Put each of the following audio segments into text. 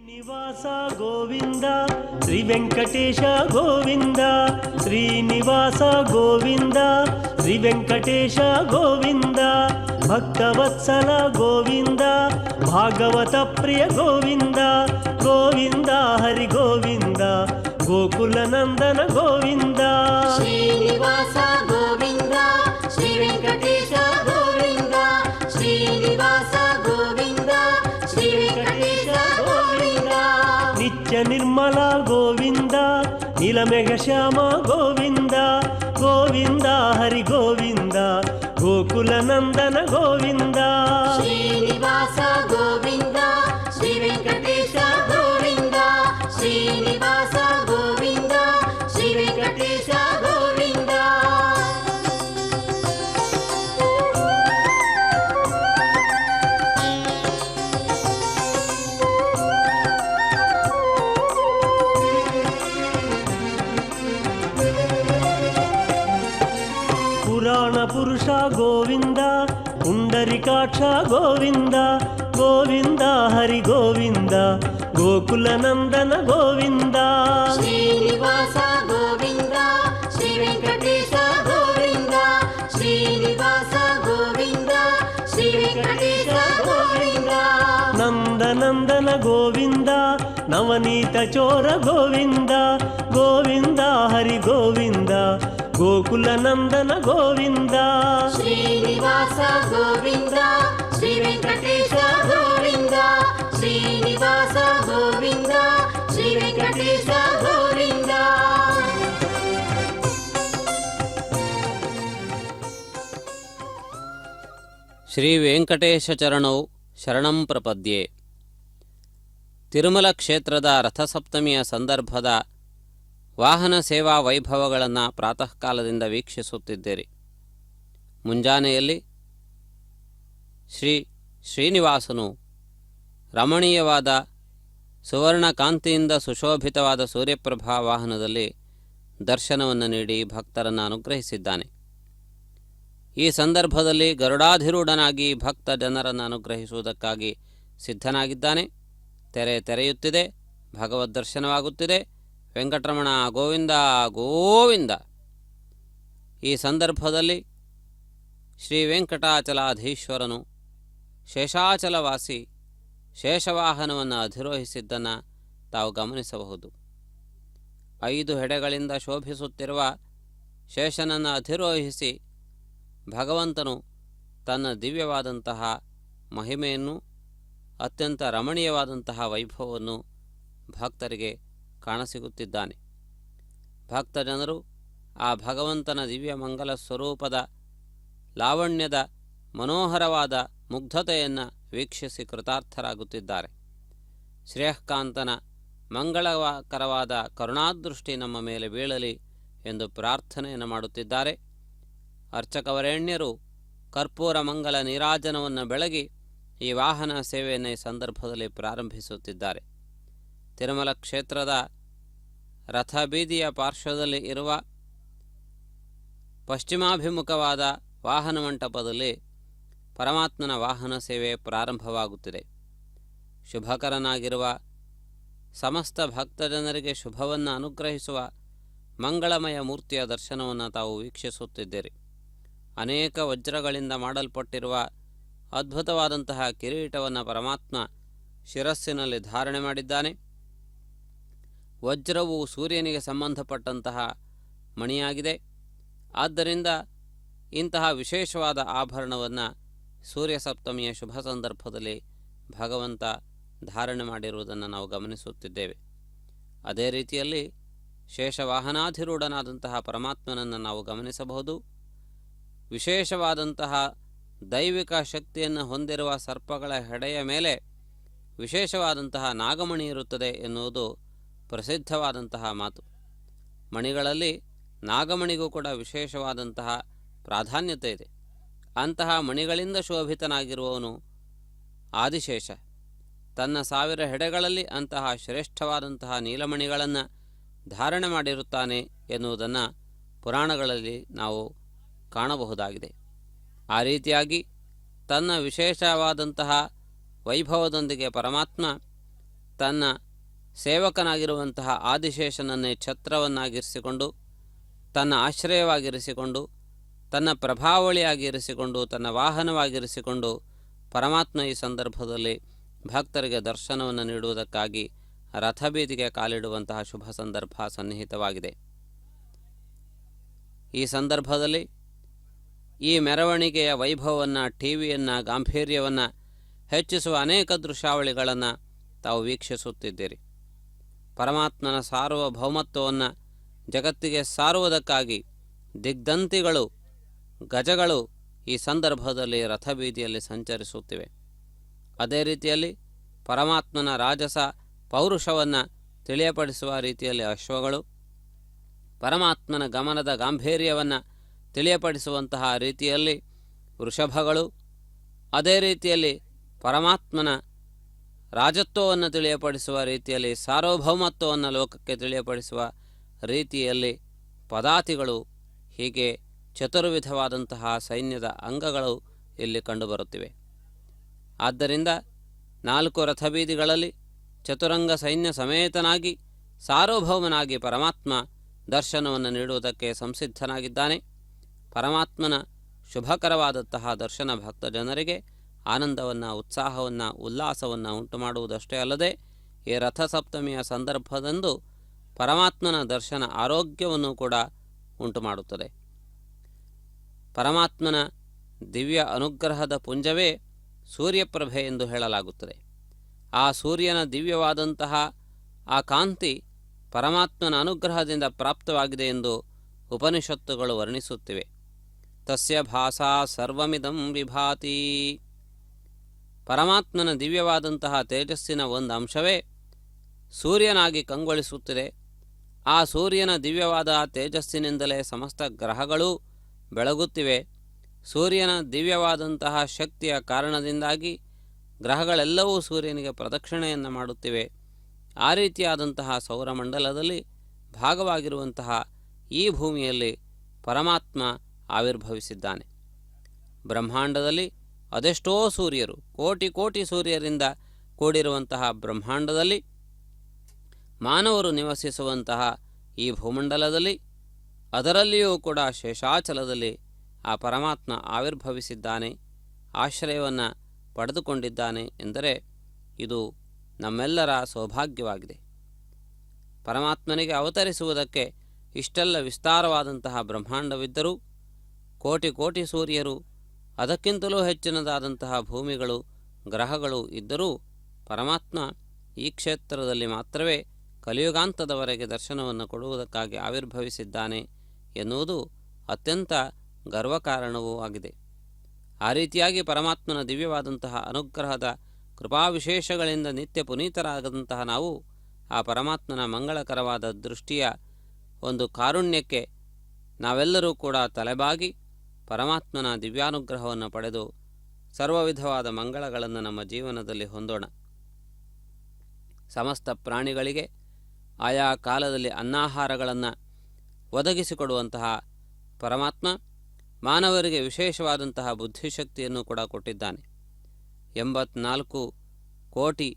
ಶ್ರೀನಿವಾಸ ಗೋವಿಂದ ಶ್ರೀ ವೆಂಕಟೇಶ ಗೋವಿಂದ ಶ್ರೀನಿವಾಸ ಗೋವಿಂದ ಶ್ರೀ ವೆಂಕಟೇಶ ಗೋವಿಂದ ಭಕ್ತವತ್ಸಲ ಗೋವಿಂದ ಭಾಗವತ ಪ್ರಿಯ ಗೋವಿಂದ ಗೋವಿಂದ ಹರಿ ಗೋವಿಂದ ಗೋಕುಲ ನಂದನ ಗೋವಿಂದ ಶ್ರೀನಿವಾಸ ಗೋವಿಂದ ಶ್ರೀ ವೆಂಕಟೇಶ ಗೋವಿಂದ ಶ್ರೀನಿವಾಸ ಗೋವಿಂದ ಶ್ರೀ ವೆಂಕಟೇಶ ಗೋವಿಂದ ನಿತ್ಯ ನಿರ್ಮಲ ಗೋವಿಂದ ನೀಲಮೇಘ ಶ್ಯಾಮ ಗೋವಿಂದ ಗೋವಿಂದ ಹರಿ ಗೋವಿಂದ ಗೋಕುಲ ನಂದನ ಗೋವಿಂದ ಶ್ರೀನಿವಾಸ ಗೋವಿಂದ ಶ್ರೀ ವೆಂಕಟೇಶ ಗೋವಿಂದ ಶ್ರೀನಿವಾಸ ಗೋವಿಂದ ಶ್ರೀ ವೆಂಕಟೇಶ ಗೋವಿಂದ ಪುರಾಣ ಪುರುಷ ಗೋವಿಂದ ಪುಂಡರಿಕಾಕ್ಷ ಗೋವಿಂದ ಗೋವಿಂದ ಹರಿ ಗೋವಿಂದ ಗೋಕುಲ ನಂದನ ಗೋವಿಂದ ಶ್ರೀನಿವಾಸ ಗೋವಿಂದ ಶ್ರೀ ವೆಂಕಟೇಶ ಗೋವಿಂದ ಶ್ರೀನಿವಾಸ ಗೋವಿಂದ ಶ್ರೀ ವೆಂಕಟೇಶ ಗೋವಿಂದ ನಂದನಂದನ ಗೋವಿಂದ ನವನೀತ ಚೋರ ಗೋವಿಂದ ಗೋವಿಂದ ಹರಿ ಗೋವಿಂದ ಗೋಕುಲ ನಂದನ ಗೋವಿಂದ ಶ್ರೀನಿವಾಸ ಗೋವಿಂದ ಶ್ರೀ ವೆಂಕಟೇಶ ಗೋವಿಂದ ಶ್ರೀನಿವಾಸ ಗೋವಿಂದ ಶ್ರೀ ವೆಂಕಟೇಶ ಗೋವಿಂದ ಶ್ರೀ ವೆಂಕಟೇಶ ಚರಣೌ ಶರಣಂ ಪ್ರಪದ್ಯೆ. ತಿರುಮಲ ಕ್ಷೇತ್ರದ ರಥಸಪ್ತಮಿಯ ಸಂದರ್ಭದ ವಾಹನ ಸೇವಾ ವೈಭವಗಳನ್ನು ಪ್ರಾತಃ ಕಾಲದಿಂದ ವೀಕ್ಷಿಸುತ್ತಿದ್ದೀರಿ. ಮುಂಜಾನೆಯಲ್ಲಿ ಶ್ರೀನಿವಾಸನು ರಮಣೀಯವಾದ ಸುವರ್ಣ ಕಾಂತಿಯಿಂದ ಸುಶೋಭಿತವಾದ ಸೂರ್ಯಪ್ರಭಾ ವಾಹನದಲ್ಲಿ ದರ್ಶನವನ್ನು ನೀಡಿ ಭಕ್ತರನ್ನು ಅನುಗ್ರಹಿಸಿದ್ದಾನೆ. ಈ ಸಂದರ್ಭದಲ್ಲಿ ಗರುಡಾಧಿರೂಢನಾಗಿ ಭಕ್ತ ಜನರನ್ನು ಅನುಗ್ರಹಿಸುವುದಕ್ಕಾಗಿ ಸಿದ್ಧನಾಗಿದ್ದಾನೆ. ತೆರೆಯುತ್ತಿದೆ, ಭಗವದ್ ದರ್ಶನವಾಗುತ್ತಿದೆ. ವೆಂಕಟರಮಣ ಗೋವಿಂದ ಗೋವಿಂದ. ಈ ಸಂದರ್ಭದಲ್ಲಿ ಶ್ರೀ ವೆಂಕಟಾಚಲಾಧೀಶ್ವರನು ಶೇಷಾಚಲವಾಸಿ ಶೇಷವಾಹನವನ್ನು ಅಧಿರೋಹಿಸಿದ್ದನ್ನು ತಾವು ಗಮನಿಸಬಹುದು. 5 ಹೆಡೆಗಳಿಂದ ಶೋಭಿಸುತ್ತಿರುವ ಶೇಷನನ್ನು ಅಧಿರೋಹಿಸಿ ಭಗವಂತನು ತನ್ನ ದಿವ್ಯವಾದಂತಹ ಮಹಿಮೆಯನ್ನು, ಅತ್ಯಂತ ರಮಣೀಯವಾದಂತಹ ವೈಭವವನ್ನು ಭಕ್ತರಿಗೆ ಕಾಣಸಿಗುತ್ತಿದ್ದಾನೆ. ಭಕ್ತ ಜನರು ಆ ಭಗವಂತನ ದಿವ್ಯ ಮಂಗಲ ಸ್ವರೂಪದ ಲಾವಣ್ಯದ ಮನೋಹರವಾದ ಮುಗ್ಧತೆಯನ್ನು ವೀಕ್ಷಿಸಿ ಕೃತಾರ್ಥರಾಗುತ್ತಿದ್ದಾರೆ. ಶ್ರೇಯಃಕಾಂತನ ಮಂಗಳಕರವಾದ ಕರುಣಾದೃಷ್ಟಿ ನಮ್ಮ ಮೇಲೆ ಬೀಳಲಿ ಎಂದು ಪ್ರಾರ್ಥನೆಯನ್ನು ಮಾಡುತ್ತಿದ್ದಾರೆ. ಅರ್ಚಕವರೇಣ್ಯರು ಕರ್ಪೂರ ಮಂಗಲ ನೀರಾಜನವನ್ನು ಬೆಳಗಿ ಈ ವಾಹನ ಸೇವೆಯನ್ನು ಈ ಸಂದರ್ಭದಲ್ಲಿ ಪ್ರಾರಂಭಿಸುತ್ತಿದ್ದಾರೆ. ತಿರುಮಲ ಕ್ಷೇತ್ರದ ರಥಬೀದಿಯ ಪಾರ್ಶ್ವದಲ್ಲಿ ಇರುವ ಪಶ್ಚಿಮಾಭಿಮುಖವಾದ ವಾಹನ ಮಂಟಪದಲ್ಲಿ ಪರಮಾತ್ಮನ ವಾಹನ ಸೇವೆ ಪ್ರಾರಂಭವಾಗುತ್ತಿದೆ. ಶುಭಕರನಾಗಿರುವ ಸಮಸ್ತ ಭಕ್ತಜನರಿಗೆ ಶುಭವನ್ನು ಅನುಗ್ರಹಿಸುವ ಮಂಗಳಮಯ ಮೂರ್ತಿಯ ದರ್ಶನವನ್ನು ತಾವು ವೀಕ್ಷಿಸುತ್ತಿದ್ದೀರಿ. ಅನೇಕ ವಜ್ರಗಳಿಂದ ಮಾಡಲ್ಪಟ್ಟಿರುವ ಅದ್ಭುತವಾದಂತಹ ಕಿರೀಟವನ್ನು ಪರಮಾತ್ಮ ಶಿರಸ್ಸಿನಲ್ಲಿ ಧಾರಣೆ ಮಾಡಿದ್ದಾನೆ. ವಜ್ರವು ಸೂರ್ಯನಿಗೆ ಸಂಬಂಧಪಟ್ಟಂತಹ ಮಣಿಯಾಗಿದೆ. ಆದ್ದರಿಂದ ಇಂತಹ ವಿಶೇಷವಾದ ಆಭರಣವನ್ನು ಸೂರ್ಯ ಸಪ್ತಮಿಯ ಶುಭ ಸಂದರ್ಭದಲ್ಲಿ ಭಗವಂತ ಧಾರಣೆ ಮಾಡಿರುವುದನ್ನು ನಾವು ಗಮನಿಸುತ್ತಿದ್ದೇವೆ. ಅದೇ ರೀತಿಯಲ್ಲಿ ಶೇಷವಾಹನಾಧಿರೂಢನಾದಂತಹ ಪರಮಾತ್ಮನನ್ನು ನಾವು ಗಮನಿಸಬಹುದು. ವಿಶೇಷವಾದಂತಹ ದೈವಿಕ ಶಕ್ತಿಯನ್ನು ಹೊಂದಿರುವ ಸರ್ಪಗಳ ಹೆಡೆಯ ಮೇಲೆ ವಿಶೇಷವಾದಂತಹ ನಾಗಮಣಿ ಇರುತ್ತದೆ ಎನ್ನುವುದು ಪ್ರಸಿದ್ಧವಾದಂತಹ ಮಾತು. ಮಣಿಗಳಲ್ಲಿ ನಾಗಮಣಿಗೂ ಕೂಡ ವಿಶೇಷವಾದಂತಹ ಪ್ರಾಧಾನ್ಯತೆ ಇದೆ. ಅಂತಹ ಮಣಿಗಳಿಂದ ಶೋಭಿತನಾಗಿರುವವನು ಆದಿಶೇಷ. ತನ್ನ 1000 ಹೆಡೆಗಳಲ್ಲಿ ಅಂತಹ ಶ್ರೇಷ್ಠವಾದಂತಹ ನೀಲಮಣಿಗಳನ್ನು ಧಾರಣೆ ಮಾಡಿರುತ್ತಾನೆ ಎನ್ನುವುದನ್ನು ಪುರಾಣಗಳಲ್ಲಿ ನಾವು ಕಾಣಬಹುದಾಗಿದೆ. ಆ ರೀತಿಯಾಗಿ ತನ್ನ ವಿಶೇಷವಾದಂತಹ ವೈಭವದೊಂದಿಗೆ ಪರಮಾತ್ಮ ತನ್ನ ಸೇವಕನಾಗಿರುವಂತಹ ಆದಿಶೇಷನನ್ನೇ ಛತ್ರವನ್ನಾಗಿರಿಸಿಕೊಂಡು, ತನ್ನ ಆಶ್ರಯವಾಗಿರಿಸಿಕೊಂಡು, ತನ್ನ ಪ್ರಭಾವಳಿಯಾಗಿರಿಸಿಕೊಂಡು, ತನ್ನ ವಾಹನವಾಗಿರಿಸಿಕೊಂಡು ಪರಮಾತ್ಮ ಈ ಸಂದರ್ಭದಲ್ಲಿ ಭಕ್ತರಿಗೆ ದರ್ಶನವನ್ನು ನೀಡುವುದಕ್ಕಾಗಿ ರಥಬೀದಿಗೆ ಕಾಲಿಡುವಂತಹ ಶುಭ ಸಂದರ್ಭ ಸನ್ನಿಹಿತವಾಗಿದೆ. ಈ ಸಂದರ್ಭದಲ್ಲಿ ಈ ಮೆರವಣಿಗೆಯ ವೈಭವವನ್ನು, ಟಿವಿಯನ್ನು, ಗಾಂಭೀರ್ಯವನ್ನು ಹೆಚ್ಚಿಸುವ ಅನೇಕ ದೃಶ್ಯಾವಳಿಗಳನ್ನು ತಾವು ವೀಕ್ಷಿಸುತ್ತಿದ್ದೀರಿ. ಪರಮಾತ್ಮನ ಸಾರ್ವಭೌಮತ್ವವನ್ನು ಜಗತ್ತಿಗೆ ಸಾರುವುದಕ್ಕಾಗಿ ದಿಗ್ಧಂತಿಗಳು, ಗಜಗಳು ಈ ಸಂದರ್ಭದಲ್ಲಿ ರಥಬೀದಿಯಲ್ಲಿ ಸಂಚರಿಸುತ್ತಿವೆ. ಅದೇ ರೀತಿಯಲ್ಲಿ ಪರಮಾತ್ಮನ ರಾಜಸ ಪೌರುಷವನ್ನು ತಿಳಿಯಪಡಿಸುವ ರೀತಿಯಲ್ಲಿ ಅಶ್ವಗಳು, ಪರಮಾತ್ಮನ ಗಮನದ ಗಾಂಭೀರ್ಯವನ್ನು ತಿಳಿಯಪಡಿಸುವಂತಹ ರೀತಿಯಲ್ಲಿ ವೃಷಭಗಳು, ಅದೇ ರೀತಿಯಲ್ಲಿ ಪರಮಾತ್ಮನ ರಾಜತ್ವವನ್ನು ತಿಳಿಯಪಡಿಸುವ ರೀತಿಯಲ್ಲಿ, ಸಾರ್ವಭೌಮತ್ವವನ್ನು ಲೋಕಕ್ಕೆ ತಿಳಿಯಪಡಿಸುವ ರೀತಿಯಲ್ಲಿ ಪದಾತಿಗಳು, ಹೀಗೆ ಚತುರ್ವಿಧವಾದಂತಹ ಸೈನ್ಯದ ಅಂಗಗಳು ಇಲ್ಲಿ ಕಂಡುಬರುತ್ತಿವೆ. ಆದ್ದರಿಂದ 4 ರಥಬೀದಿಗಳಲ್ಲಿ ಚತುರಂಗ ಸೈನ್ಯ ಸಮೇತನಾಗಿ ಸಾರ್ವಭೌಮನಾಗಿ ಪರಮಾತ್ಮ ದರ್ಶನವನ್ನು ನೀಡುವುದಕ್ಕೆ ಸಂಸಿದ್ಧನಾಗಿದ್ದಾನೆ. ಪರಮಾತ್ಮನ ಶುಭಕರವಾದಂತಹ ದರ್ಶನ ಭಕ್ತ ಜನರಿಗೆ ಆನಂದವನ್ನು, ಉತ್ಸಾಹವನ್ನು, ಉಲ್ಲಾಸವನ್ನು ಉಂಟು ಮಾಡುವುದಷ್ಟೇ ಅಲ್ಲದೆ ಈ ರಥಸಪ್ತಮಿಯ ಸಂದರ್ಭದಂದು ಪರಮಾತ್ಮನ ದರ್ಶನ ಆರೋಗ್ಯವನ್ನು ಕೂಡ ಉಂಟು ಮಾಡುತ್ತದೆ. ಪರಮಾತ್ಮನ ದಿವ್ಯ ಅನುಗ್ರಹದ ಪುಂಜವೇ ಸೂರ್ಯಪ್ರಭೆ ಎಂದು ಹೇಳಲಾಗುತ್ತದೆ. ಆ ಸೂರ್ಯನ ದಿವ್ಯವಾದಂತಹ ಆ ಕಾಂತಿ ಪರಮಾತ್ಮನ ಅನುಗ್ರಹದಿಂದ ಪ್ರಾಪ್ತವಾಗಿದೆ ಎಂದು ಉಪನಿಷತ್ತುಗಳು ವರ್ಣಿಸುತ್ತಿವೆ. ತಸ್ಯ ಭಾಸಾ ಸರ್ವಮಿದಂ ವಿಭಾತಿ. ಪರಮಾತ್ಮನ ದಿವ್ಯವಾದಂತಹ ತೇಜಸ್ಸಿನ ಒಂದು ಅಂಶವೇ ಸೂರ್ಯನಾಗಿ ಕಂಗೊಳಿಸುತ್ತಿದೆ. ಆ ಸೂರ್ಯನ ದಿವ್ಯವಾದ ತೇಜಸ್ಸಿನಿಂದಲೇ ಸಮಸ್ತ ಗ್ರಹಗಳು ಬೆಳಗುತ್ತಿವೆ. ಸೂರ್ಯನ ದಿವ್ಯವಾದಂತಹ ಶಕ್ತಿಯ ಕಾರಣದಿಂದಾಗಿ ಗ್ರಹಗಳೆಲ್ಲವೂ ಸೂರ್ಯನಿಗೆ ಪ್ರದಕ್ಷಿಣೆಯನ್ನು ಮಾಡುತ್ತಿವೆ. ಆ ರೀತಿಯಾದಂತಹ ಸೌರಮಂಡಲದಲ್ಲಿ ಭಾಗವಾಗಿರುವಂತಹ ಈ ಭೂಮಿಯಲ್ಲಿ ಪರಮಾತ್ಮ ಆವಿರ್ಭವಿಸಿದ್ದಾನೆ. ಬ್ರಹ್ಮಾಂಡದಲ್ಲಿ ಅದೆಷ್ಟೋ ಸೂರ್ಯರು, ಕೋಟಿ ಕೋಟಿ ಸೂರ್ಯರಿಂದ ಕೂಡಿರುವಂತಹ ಬ್ರಹ್ಮಾಂಡದಲ್ಲಿ ಮಾನವರು ನಿವಸಿಸುವಂತಹ ಈ ಭೂಮಂಡಲದಲ್ಲಿ, ಅದರಲ್ಲಿಯೂ ಕೂಡ ಶೇಷಾಚಲದಲ್ಲಿ ಆ ಪರಮಾತ್ಮ ಆವಿರ್ಭವಿಸಿದ್ದಾನೆ, ಆಶ್ರಯವನ್ನು ಪಡೆದುಕೊಂಡಿದ್ದಾನೆ ಎಂದರೆ ಇದು ನಮ್ಮೆಲ್ಲರ ಸೌಭಾಗ್ಯವಾಗಿದೆ. ಪರಮಾತ್ಮನಿಗೆ ಅವತರಿಸುವುದಕ್ಕೆ ಇಷ್ಟೆಲ್ಲ ವಿಸ್ತಾರವಾದಂತಹ ಬ್ರಹ್ಮಾಂಡವಿದ್ದರೂ, ಕೋಟಿ ಕೋಟಿ ಸೂರ್ಯರು, ಅದಕ್ಕಿಂತಲೂ ಹೆಚ್ಚಿನದಾದಂತಹ ಭೂಮಿಗಳು, ಗ್ರಹಗಳು ಇದ್ದರೂ ಪರಮಾತ್ಮ ಈ ಕ್ಷೇತ್ರದಲ್ಲಿ ಮಾತ್ರವೇ ಕಲಿಯುಗಾಂತದವರೆಗೆ ದರ್ಶನವನ್ನು ಕೊಡುವುದಕ್ಕಾಗಿ ಆವಿರ್ಭವಿಸಿದ್ದಾನೆ ಎನ್ನುವುದು ಅತ್ಯಂತ ಗರ್ವಕಾರಣವೂ ಆಗಿದೆ. ಆ ರೀತಿಯಾಗಿ ಪರಮಾತ್ಮನ ದಿವ್ಯವಾದಂತಹ ಅನುಗ್ರಹದ ಕೃಪಾವಿಶೇಷಗಳಿಂದ ನಿತ್ಯ ಪುನೀತರಾಗದಂತಹ ನಾವು ಆ ಪರಮಾತ್ಮನ ಮಂಗಳಕರವಾದ ದೃಷ್ಟಿಯ ಒಂದು ಕಾರುಣ್ಯಕ್ಕೆ ನಾವೆಲ್ಲರೂ ಕೂಡ ತಲೆಬಾಗಿ ಪರಮಾತ್ಮನ ದಿವ್ಯಾನುಗ್ರಹವನ್ನು ಪಡೆದು ಸರ್ವವಿಧವಾದ ಮಂಗಳಗಳನ್ನು ನಮ್ಮ ಜೀವನದಲ್ಲಿ ಹೊಂದೋಣ. ಸಮಸ್ತ ಪ್ರಾಣಿಗಳಿಗೆ ಆಯಾ ಕಾಲದಲ್ಲಿ ಅನ್ನಾಹಾರಗಳನ್ನು ಒದಗಿಸಿಕೊಡುವಂತಹ ಪರಮಾತ್ಮ ಮಾನವರಿಗೆ ವಿಶೇಷವಾದಂತಹ ಬುದ್ಧಿಶಕ್ತಿಯನ್ನು ಕೂಡ ಕೊಟ್ಟಿದ್ದಾನೆ. 84 ಕೋಟಿ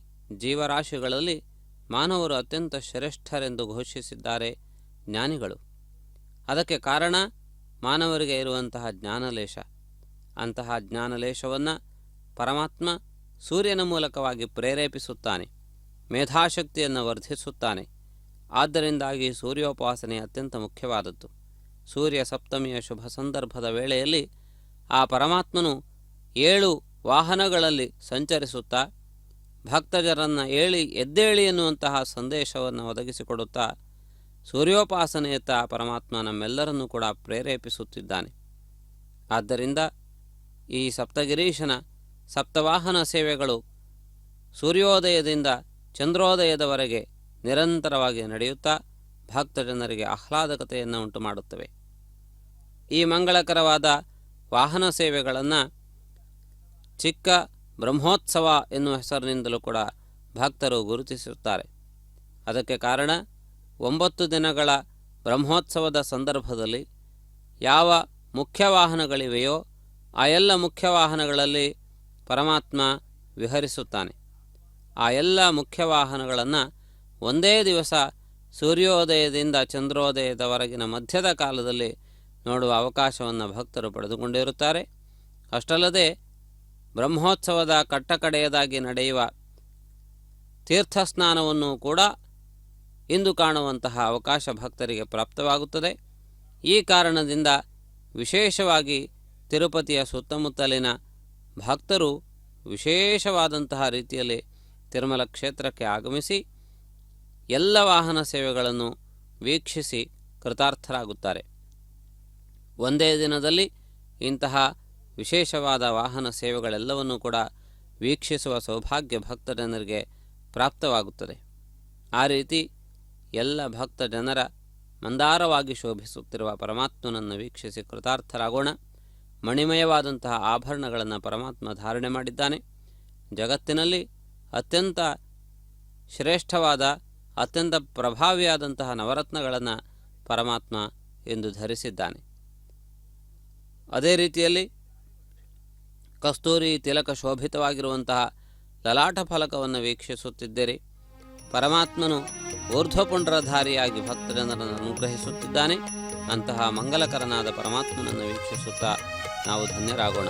ಜೀವರಾಶಿಗಳಲ್ಲಿ ಮಾನವರು ಅತ್ಯಂತ ಶ್ರೇಷ್ಠರೆಂದು ಘೋಷಿಸಿದ್ದಾರೆ ಜ್ಞಾನಿಗಳು. ಅದಕ್ಕೆ ಕಾರಣ ಮಾನವರಿಗೆ ಇರುವಂತಹ ಜ್ಞಾನಲೇಶ. ಅಂತಹ ಜ್ಞಾನಲೇಶವನ್ನು ಪರಮಾತ್ಮ ಸೂರ್ಯನ ಮೂಲಕವಾಗಿ ಪ್ರೇರೇಪಿಸುತ್ತಾನೆ, ಮೇಧಾಶಕ್ತಿಯನ್ನು ವರ್ಧಿಸುತ್ತಾನೆ. ಆದ್ದರಿಂದಾಗಿ ಸೂರ್ಯೋಪಾಸನೆ ಅತ್ಯಂತ ಮುಖ್ಯವಾದದ್ದು. ಸೂರ್ಯ ಸಪ್ತಮಿಯ ಶುಭ ಸಂದರ್ಭದ ವೇಳೆಯಲ್ಲಿ ಆ ಪರಮಾತ್ಮನು 7 ವಾಹನಗಳಲ್ಲಿ ಸಂಚರಿಸುತ್ತಾ ಭಕ್ತಜರನ್ನು ಎದ್ದೇಳಿ ಎನ್ನುವಂತಹ ಸಂದೇಶವನ್ನು ಒದಗಿಸಿಕೊಡುತ್ತಾ ಸೂರ್ಯೋಪಾಸನೆಯತ್ತ ಪರಮಾತ್ಮ ನಮ್ಮೆಲ್ಲರನ್ನೂ ಕೂಡ ಪ್ರೇರೇಪಿಸುತ್ತಿದ್ದಾನೆ. ಆದ್ದರಿಂದ ಈ ಸಪ್ತಗಿರೀಶನ ಸಪ್ತವಾಹನ ಸೇವೆಗಳು ಸೂರ್ಯೋದಯದಿಂದ ಚಂದ್ರೋದಯದವರೆಗೆ ನಿರಂತರವಾಗಿ ನಡೆಯುತ್ತಾ ಭಕ್ತಜನರಿಗೆ ಆಹ್ಲಾದಕತೆಯನ್ನು ಉಂಟು ಮಾಡುತ್ತವೆ. ಈ ಮಂಗಳಕರವಾದ ವಾಹನ ಸೇವೆಗಳನ್ನು ಚಿಕ್ಕ ಬ್ರಹ್ಮೋತ್ಸವ ಎನ್ನುವ ಹೆಸರಿನಿಂದಲೂ ಕೂಡ ಭಕ್ತರು ಗುರುತಿಸುತ್ತಾರೆ. ಅದಕ್ಕೆ ಕಾರಣ 9 ದಿನಗಳ ಬ್ರಹ್ಮೋತ್ಸವದ ಸಂದರ್ಭದಲ್ಲಿ ಯಾವ ಮುಖ್ಯ ವಾಹನಗಳಿವೆಯೋ ಆ ಎಲ್ಲ ಮುಖ್ಯ ವಾಹನಗಳಲ್ಲಿ ಪರಮಾತ್ಮ ವಿಹರಿಸುತ್ತಾನೆ. ಆ ಎಲ್ಲ ಮುಖ್ಯ ವಾಹನಗಳನ್ನು ಒಂದೇ ದಿವಸ ಸೂರ್ಯೋದಯದಿಂದ ಚಂದ್ರೋದಯದವರೆಗಿನ ಮಧ್ಯದ ಕಾಲದಲ್ಲಿ ನೋಡುವ ಅವಕಾಶವನ್ನು ಭಕ್ತರು ಪಡೆದುಕೊಂಡಿರುತ್ತಾರೆ. ಅಷ್ಟಲ್ಲದೆ ಬ್ರಹ್ಮೋತ್ಸವದ ಕಟ್ಟಕಡೆಯದಾಗಿ ನಡೆಯುವ ತೀರ್ಥಸ್ನಾನವನ್ನು ಕೂಡ ಇಂದು ಕಾಣುವಂತಹ ಅವಕಾಶ ಭಕ್ತರಿಗೆ ಪ್ರಾಪ್ತವಾಗುತ್ತದೆ. ಈ ಕಾರಣದಿಂದ ವಿಶೇಷವಾಗಿ ತಿರುಪತಿಯ ಸುತ್ತಮುತ್ತಲಿನ ಭಕ್ತರು ವಿಶೇಷವಾದಂತಹ ರೀತಿಯಲ್ಲಿ ತಿರುಮಲ ಕ್ಷೇತ್ರಕ್ಕೆ ಆಗಮಿಸಿ ಎಲ್ಲ ವಾಹನ ಸೇವೆಗಳನ್ನು ವೀಕ್ಷಿಸಿ ಕೃತಾರ್ಥರಾಗುತ್ತಾರೆ. ಒಂದೇ ದಿನದಲ್ಲಿ ಇಂತಹ ವಿಶೇಷವಾದ ವಾಹನ ಸೇವೆಗಳೆಲ್ಲವನ್ನೂ ಕೂಡ ವೀಕ್ಷಿಸುವ ಸೌಭಾಗ್ಯ ಭಕ್ತ ಜನರಿಗೆ ಪ್ರಾಪ್ತವಾಗುತ್ತದೆ. ಆ ರೀತಿ ಎಲ್ಲ ಭಕ್ತ ಜನರ ಮಂದಾರವಾಗಿ ಶೋಭಿಸುತ್ತಿರುವ ಪರಮಾತ್ಮನನ್ನು ವೀಕ್ಷಿಸಿ ಕೃತಾರ್ಥರಾಗೋಣ. ಮಣಿಮಯವಾದಂತಹ ಆಭರಣಗಳನ್ನು ಪರಮಾತ್ಮ ಧಾರಣೆ ಮಾಡಿದ್ದಾನೆ. ಜಗತ್ತಿನಲ್ಲಿ ಅತ್ಯಂತ ಶ್ರೇಷ್ಠವಾದ ಅತ್ಯಂತ ಪ್ರಭಾವಿಯಾದಂತಹ ನವರತ್ನಗಳನ್ನು ಪರಮಾತ್ಮ ಎಂದು ಧರಿಸಿದ್ದಾನೆ. ಅದೇ ರೀತಿಯಲ್ಲಿ ಕಸ್ತೂರಿ ತಿಲಕ ಶೋಭಿತವಾಗಿರುವಂತಹ ಲಲಾಟ ಫಲಕವನ್ನು ವೀಕ್ಷಿಸುತ್ತಿದ್ದೀರಿ. ಪರಮಾತ್ಮನು ಊರ್ಧ್ವಪುಂಡ್ರಧಾರಿಯಾಗಿ ಭಕ್ತಜನರನ್ನು ಅನುಗ್ರಹಿಸುತ್ತಿದ್ದಾನೆ. ಅಂತಹ ಮಂಗಲಕರನಾದ ಪರಮಾತ್ಮನನ್ನು ವೀಕ್ಷಿಸುತ್ತಾ ನಾವು ಧನ್ಯರಾಗೋಣ.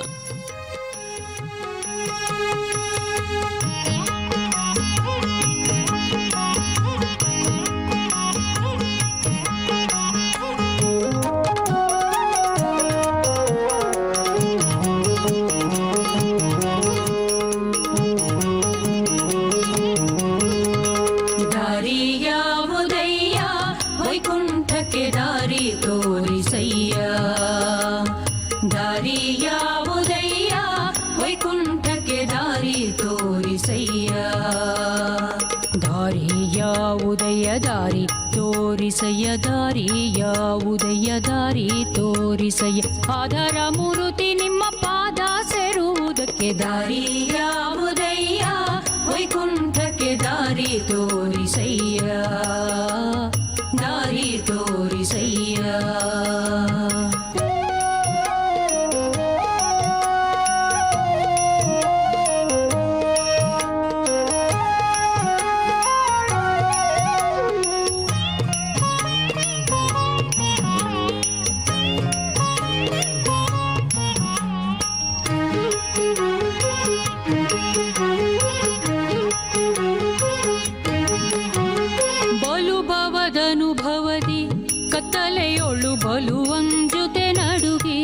ದಾರಿ ತೋರಿಸಯ್ಯ, ದಾರಿ ಯಾವುದಯ್ಯ ದಾರಿ ತೋರಿಸಯ್ಯ, ಆಧಾರ ಮೂರುತಿ ನಿಮ್ಮ ಪಾದ ಸೇರುವುದಕ್ಕೆ ದಾರಿ ಯಾವುದಯ್ಯ, ವೈಕುಂಠಕ್ಕೆ ದಾರಿ ತೋರಿಸಯ್ಯ, ದಾರಿ ತೋರಿಸಯ್ಯ. ಕತ್ತಲೆಯೊಳು ಬಲುವಂಜುತೆ ನಡುಗಿ,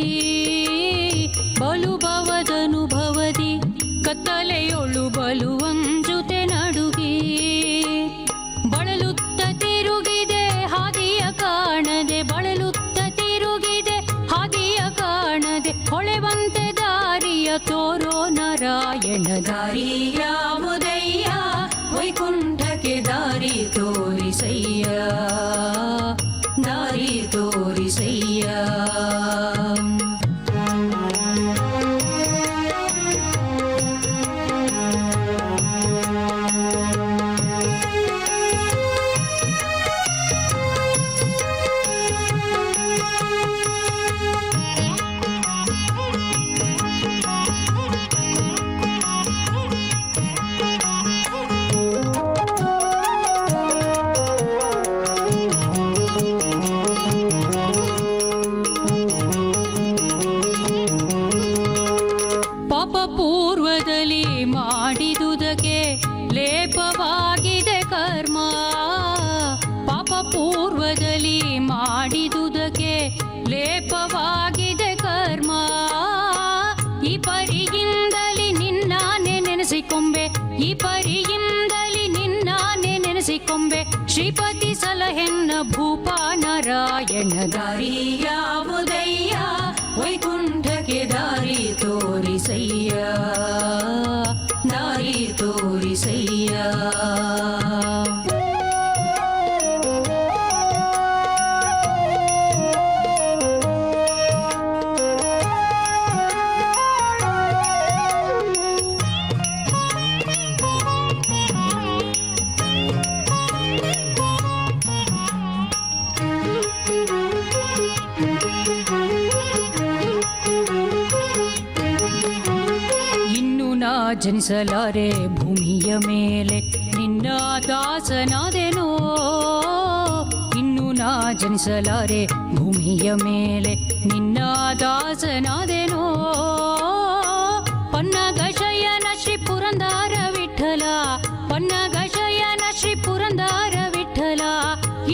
ಬಲುಭವದನುಭವದಿ ಕತ್ತಲೆಯೊಳು ಬಲುವಂಜುತೆ ನಡುಗಿ, ಬಳಲುತ್ತ ತಿರುಗಿದೆ ಹಾದಿಯ ಕಾಣದೆ, ಬಳಲುತ್ತ ತಿರುಗಿದೆ ಹಾದಿಯ ಕಾಣದೆ, ಹೊಳೆವಂತೆ ದಾರಿಯ ತೋರೋ ನಾರಾಯಣ, ದಾರಿ ಯಾವುದಯ್ಯ, ವೈಕುಂಠಕ್ಕೆ ದಾರಿ ತೋರಿಸಯ್ಯ, ದಾರಿ ತೋರಿಸಯ್ಯ. ಪೂರ್ವದಲ್ಲಿ ಮಾಡಿದುದಕ್ಕೆ ಲೇಪವಾಗಿದೆ ಕರ್ಮ, ಪಾಪ ಪೂರ್ವದಲ್ಲಿ ಮಾಡಿದುದಕ್ಕೆ ಲೇಪವಾಗಿದೆ ಕರ್ಮ, ಈ ಪರಿಯಿಂದಲಿ ನಿನ್ನಾನೆ ನೆನೆಸಿಕೊಂಬೆ, ಈ ಪರಿಯಿಂದಲಿ ನಿನ್ನಾನೆ ನೆನೆಸಿಕೊಂಬೆ, ಶ್ರೀಪತಿ ಸಲಹೆನ್ನ ಭೂಪ ನಾರಾಯಣ, ದಾರಿ ಯಾವುದಯ್ಯ, ವೈಕುಂಠಕ್ಕೆ ದಾರಿ ತೋರಿಸಯ್ಯ, ದಾರಿ ತೋರಿಸಯ್ಯ. ಜನಿಸಲಾರೆ ಭೂಮಿಯ ಮೇಲೆ ನಿನ್ನ ದಾಸನಾದೆನೋ ಇನ್ನು ನಾ ಜನಿಸಲಾರೆ ಭೂಮಿಯ ಮೇಲೆ ನಿನ್ನ ದಾಸನಾದೆನೋ ಪನ್ನಗಶಯನ ಶ್ರೀ ಪುರಂದರ ವಿಠಲ ಪನ್ನಗಶಯನ ಶ್ರೀ ಪುರಂದರ ವಿಠಲ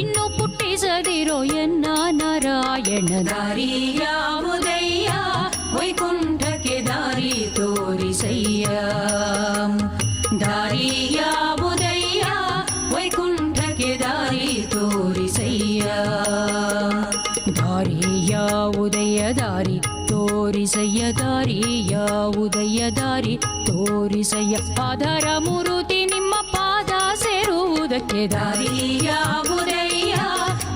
ಇನ್ನು ಪುಟ್ಟಿಸದಿರೋ ಎನ್ನ ನಾರಾಯಣ ದಾರಿಯ ಮುದಯ್ಯ ವೈಕುಂಠಕ್ಕೆ ದಾರಿ ತೋರಿಸಯ್ಯ ದಾರಿಯ ಮುದಯ್ಯ ವೈಕುಂಠಕ್ಕೆ ದಾರಿ ತೋರಿಸಯ್ಯ ದಾರಿಯ ಉದಯ ದಾರಿ ತೋರಿಸಯ್ಯ ದಾರಿಯ ಉದಯ ದಾರಿ ತೋರಿಸಯ್ಯ ಪಾದರ ಮೂರುತಿ ನಿಮ್ಮ ಪಾದ ಸೇರುವುದಕ್ಕೆ ದಾರಿಯ ಉದಯ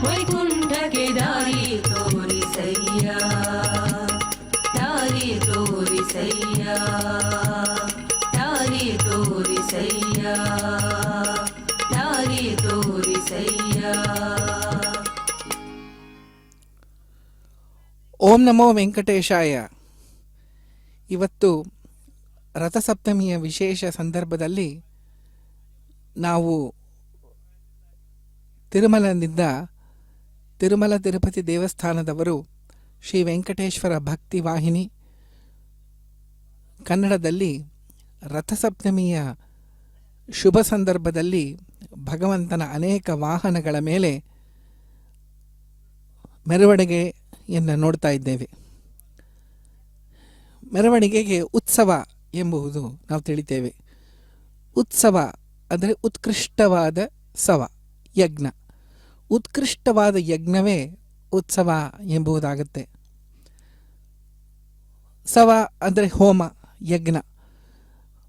ವೈಕುಂಠಕ್ಕೆ ದಾರಿ ತೋರಿಸಯ್ಯ ದಾರಿ ತೋರಿಸಯ್ಯ ದಾರಿ ತೋರಿಸಯ್ಯ ದಾರಿ ತೋರಿಸಯ್ಯ. ಓಂ ನಮೋ ವೆಂಕಟೇಶಾಯ. ಇವತ್ತು ರಥಸಪ್ತಮಿಯ ವಿಶೇಷ ಸಂದರ್ಭದಲ್ಲಿ ನಾವು ತಿರುಮಲದಿಂದ ತಿರುಮಲ ತಿರುಪತಿ ದೇವಸ್ಥಾನದವರು ಶ್ರೀ ವೆಂಕಟೇಶ್ವರ ಭಕ್ತಿ ವಾಹಿನಿ ಕನ್ನಡದಲ್ಲಿ ರಥಸಪ್ತಮಿಯ ಶುಭ ಸಂದರ್ಭದಲ್ಲಿ ಭಗವಂತನ ಅನೇಕ ವಾಹನಗಳ ಮೇಲೆ ಮೆರವಣಿಗೆಯನ್ನು ನೋಡ್ತಾ ಇದ್ದೇವೆ. ಮೆರವಣಿಗೆಗೆ ಉತ್ಸವ ಎಂಬುದು ನಾವು ತಿಳಿತೇವೆ. ಉತ್ಸವ ಅಂದರೆ ಉತ್ಕೃಷ್ಟವಾದ ಸವ ಯಜ್ಞ. ಉತ್ಕೃಷ್ಟವಾದ ಯಜ್ಞವೇ ಉತ್ಸವ ಎಂಬುದಾಗುತ್ತೆ. ಸವ ಅಂದರೆ ಹೋಮ ಯಜ್ಞ.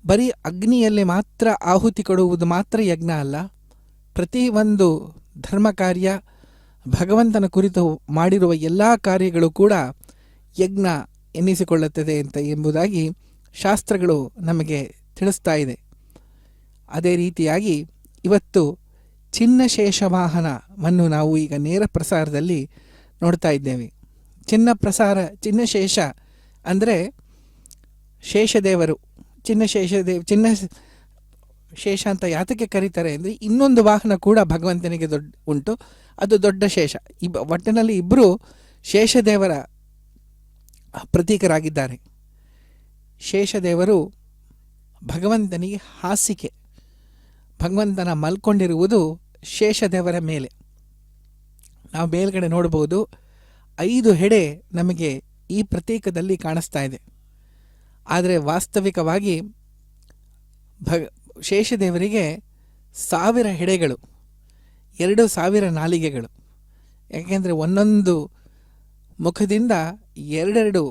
ಬರೀ ಅಗ್ನಿಯಲ್ಲಿ ಮಾತ್ರ ಆಹುತಿ ಕೊಡುವುದು ಮಾತ್ರ ಯಜ್ಞ ಅಲ್ಲ. ಪ್ರತಿಯೊಂದು ಧರ್ಮ ಕಾರ್ಯ ಭಗವಂತನ ಕುರಿತು ಮಾಡಿರುವ ಎಲ್ಲ ಕಾರ್ಯಗಳು ಕೂಡ ಯಜ್ಞ ಎನ್ನಿಸಿಕೊಳ್ಳುತ್ತದೆ ಅಂತ ಎಂಬುದಾಗಿ ಶಾಸ್ತ್ರಗಳು ನಮಗೆ ತಿಳಿಸ್ತಾ ಇದೆ. ಅದೇ ರೀತಿಯಾಗಿ ಇವತ್ತು ಚಿನ್ನಶೇಷವಾಹನವನ್ನು ನಾವು ಈಗ ನೇರ ಪ್ರಸಾರದಲ್ಲಿ ನೋಡ್ತಾ ಇದ್ದೇವೆ. ಚಿನ್ನಶೇಷ ಅಂದರೆ ಶೇಷದೇವರು. ಶೇಷ ಅಂತ ಯಾತಕ್ಕೆ ಕರೀತಾರೆ ಅಂದರೆ ಇನ್ನೊಂದು ವಾಹನ ಕೂಡ ಭಗವಂತನಿಗೆ ಉಂಟು, ಅದು ದೊಡ್ಡ ಶೇಷ. ಒಟ್ಟಿನಲ್ಲಿ ಇಬ್ಬರು ಶೇಷದೇವರ ಪ್ರತೀಕರಾಗಿದ್ದಾರೆ. ಶೇಷದೇವರು ಭಗವಂತನಿಗೆ ಹಾಸಿಗೆ. ಭಗವಂತನ ಮಲ್ಕೊಂಡಿರುವುದು ಶೇಷದೇವರ ಮೇಲೆ. ನಾವು ಮೇಲ್ಗಡೆ ನೋಡಬಹುದು 5 ಹೆಡೆ ನಮಗೆ ಈ ಪ್ರತೀಕದಲ್ಲಿ ಕಾಣಿಸ್ತಾ ಇದೆ. ಆದರೆ ವಾಸ್ತವಿಕವಾಗಿ ಶೇಷದೇವರಿಗೆ 1000 ಹೆಡೆಗಳು, 2000 ನಾಲಿಗೆಗಳು. ಯಾಕೆಂದರೆ ಒಂದೊಂದು ಮುಖದಿಂದ 2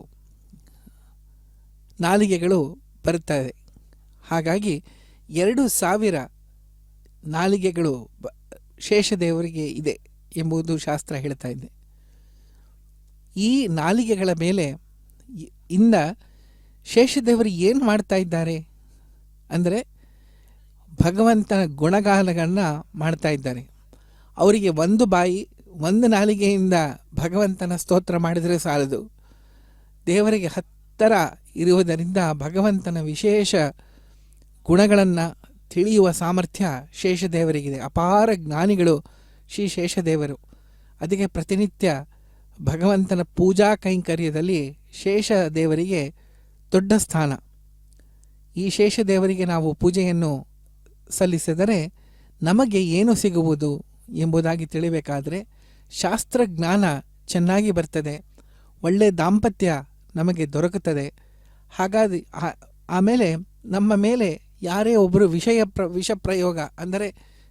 ನಾಲಿಗೆಗಳು ಬರುತ್ತದೆ. ಹಾಗಾಗಿ 2000 ನಾಲಿಗೆಗಳು ಶೇಷದೇವರಿಗೆ ಇದೆ ಎಂಬುದು ಶಾಸ್ತ್ರ ಹೇಳ್ತಾ ಇದೆ. ಈ ನಾಲಿಗೆಗಳ ಮೇಲೆ ಇಂದ ಶೇಷದೇವರು ಏನು ಮಾಡ್ತಾ ಇದ್ದಾರೆ ಅಂದರೆ ಭಗವಂತನ ಗುಣಗಾನಗಳನ್ನ ಮಾಡ್ತಾ ಇದ್ದಾರೆ. ಅವರಿಗೆ ಒಂದು ಬಾಯಿ, ಒಂದು ನಾಲಿಗೆಯಿಂದ ಭಗವಂತನ ಸ್ತೋತ್ರ ಮಾಡಿದರೆ ಸಾಲದು. ದೇವರಿಗೆ ಹತ್ತಿರ ಇರುವುದರಿಂದ ಭಗವಂತನ ವಿಶೇಷ ಗುಣಗಳನ್ನು ತಿಳಿಯುವ ಸಾಮರ್ಥ್ಯ ಶೇಷದೇವರಿಗಿದೆ. ಅಪಾರ ಜ್ಞಾನಿಗಳು ಶ್ರೀ ಶೇಷದೇವರು. ಅದಕ್ಕೆ ಪ್ರತಿನಿತ್ಯ ಭಗವಂತನ ಪೂಜಾ ಕೈಂಕರ್ಯದಲ್ಲಿ ಶೇಷದೇವರಿಗೆ ದೊಡ್ಡ ಸ್ಥಾನ. ಈ ಶೇಷದೇವರಿಗೆ ನಾವು ಪೂಜೆಯನ್ನು ಸಲ್ಲಿಸಿದರೆ ನಮಗೆ ಏನು ಸಿಗುವುದು ಎಂಬುದಾಗಿ ತಿಳಿಬೇಕಾದರೆ ಶಾಸ್ತ್ರಜ್ಞಾನ ಚೆನ್ನಾಗಿ ಬರ್ತದೆ, ಒಳ್ಳೆಯ ದಾಂಪತ್ಯ ನಮಗೆ ದೊರಕುತ್ತದೆ. ಹಾಗಾಗಿ ಆಮೇಲೆ ನಮ್ಮ ಮೇಲೆ ಯಾರೇ ಒಬ್ಬರು ವಿಷ ಪ್ರಯೋಗ ಅಂದರೆ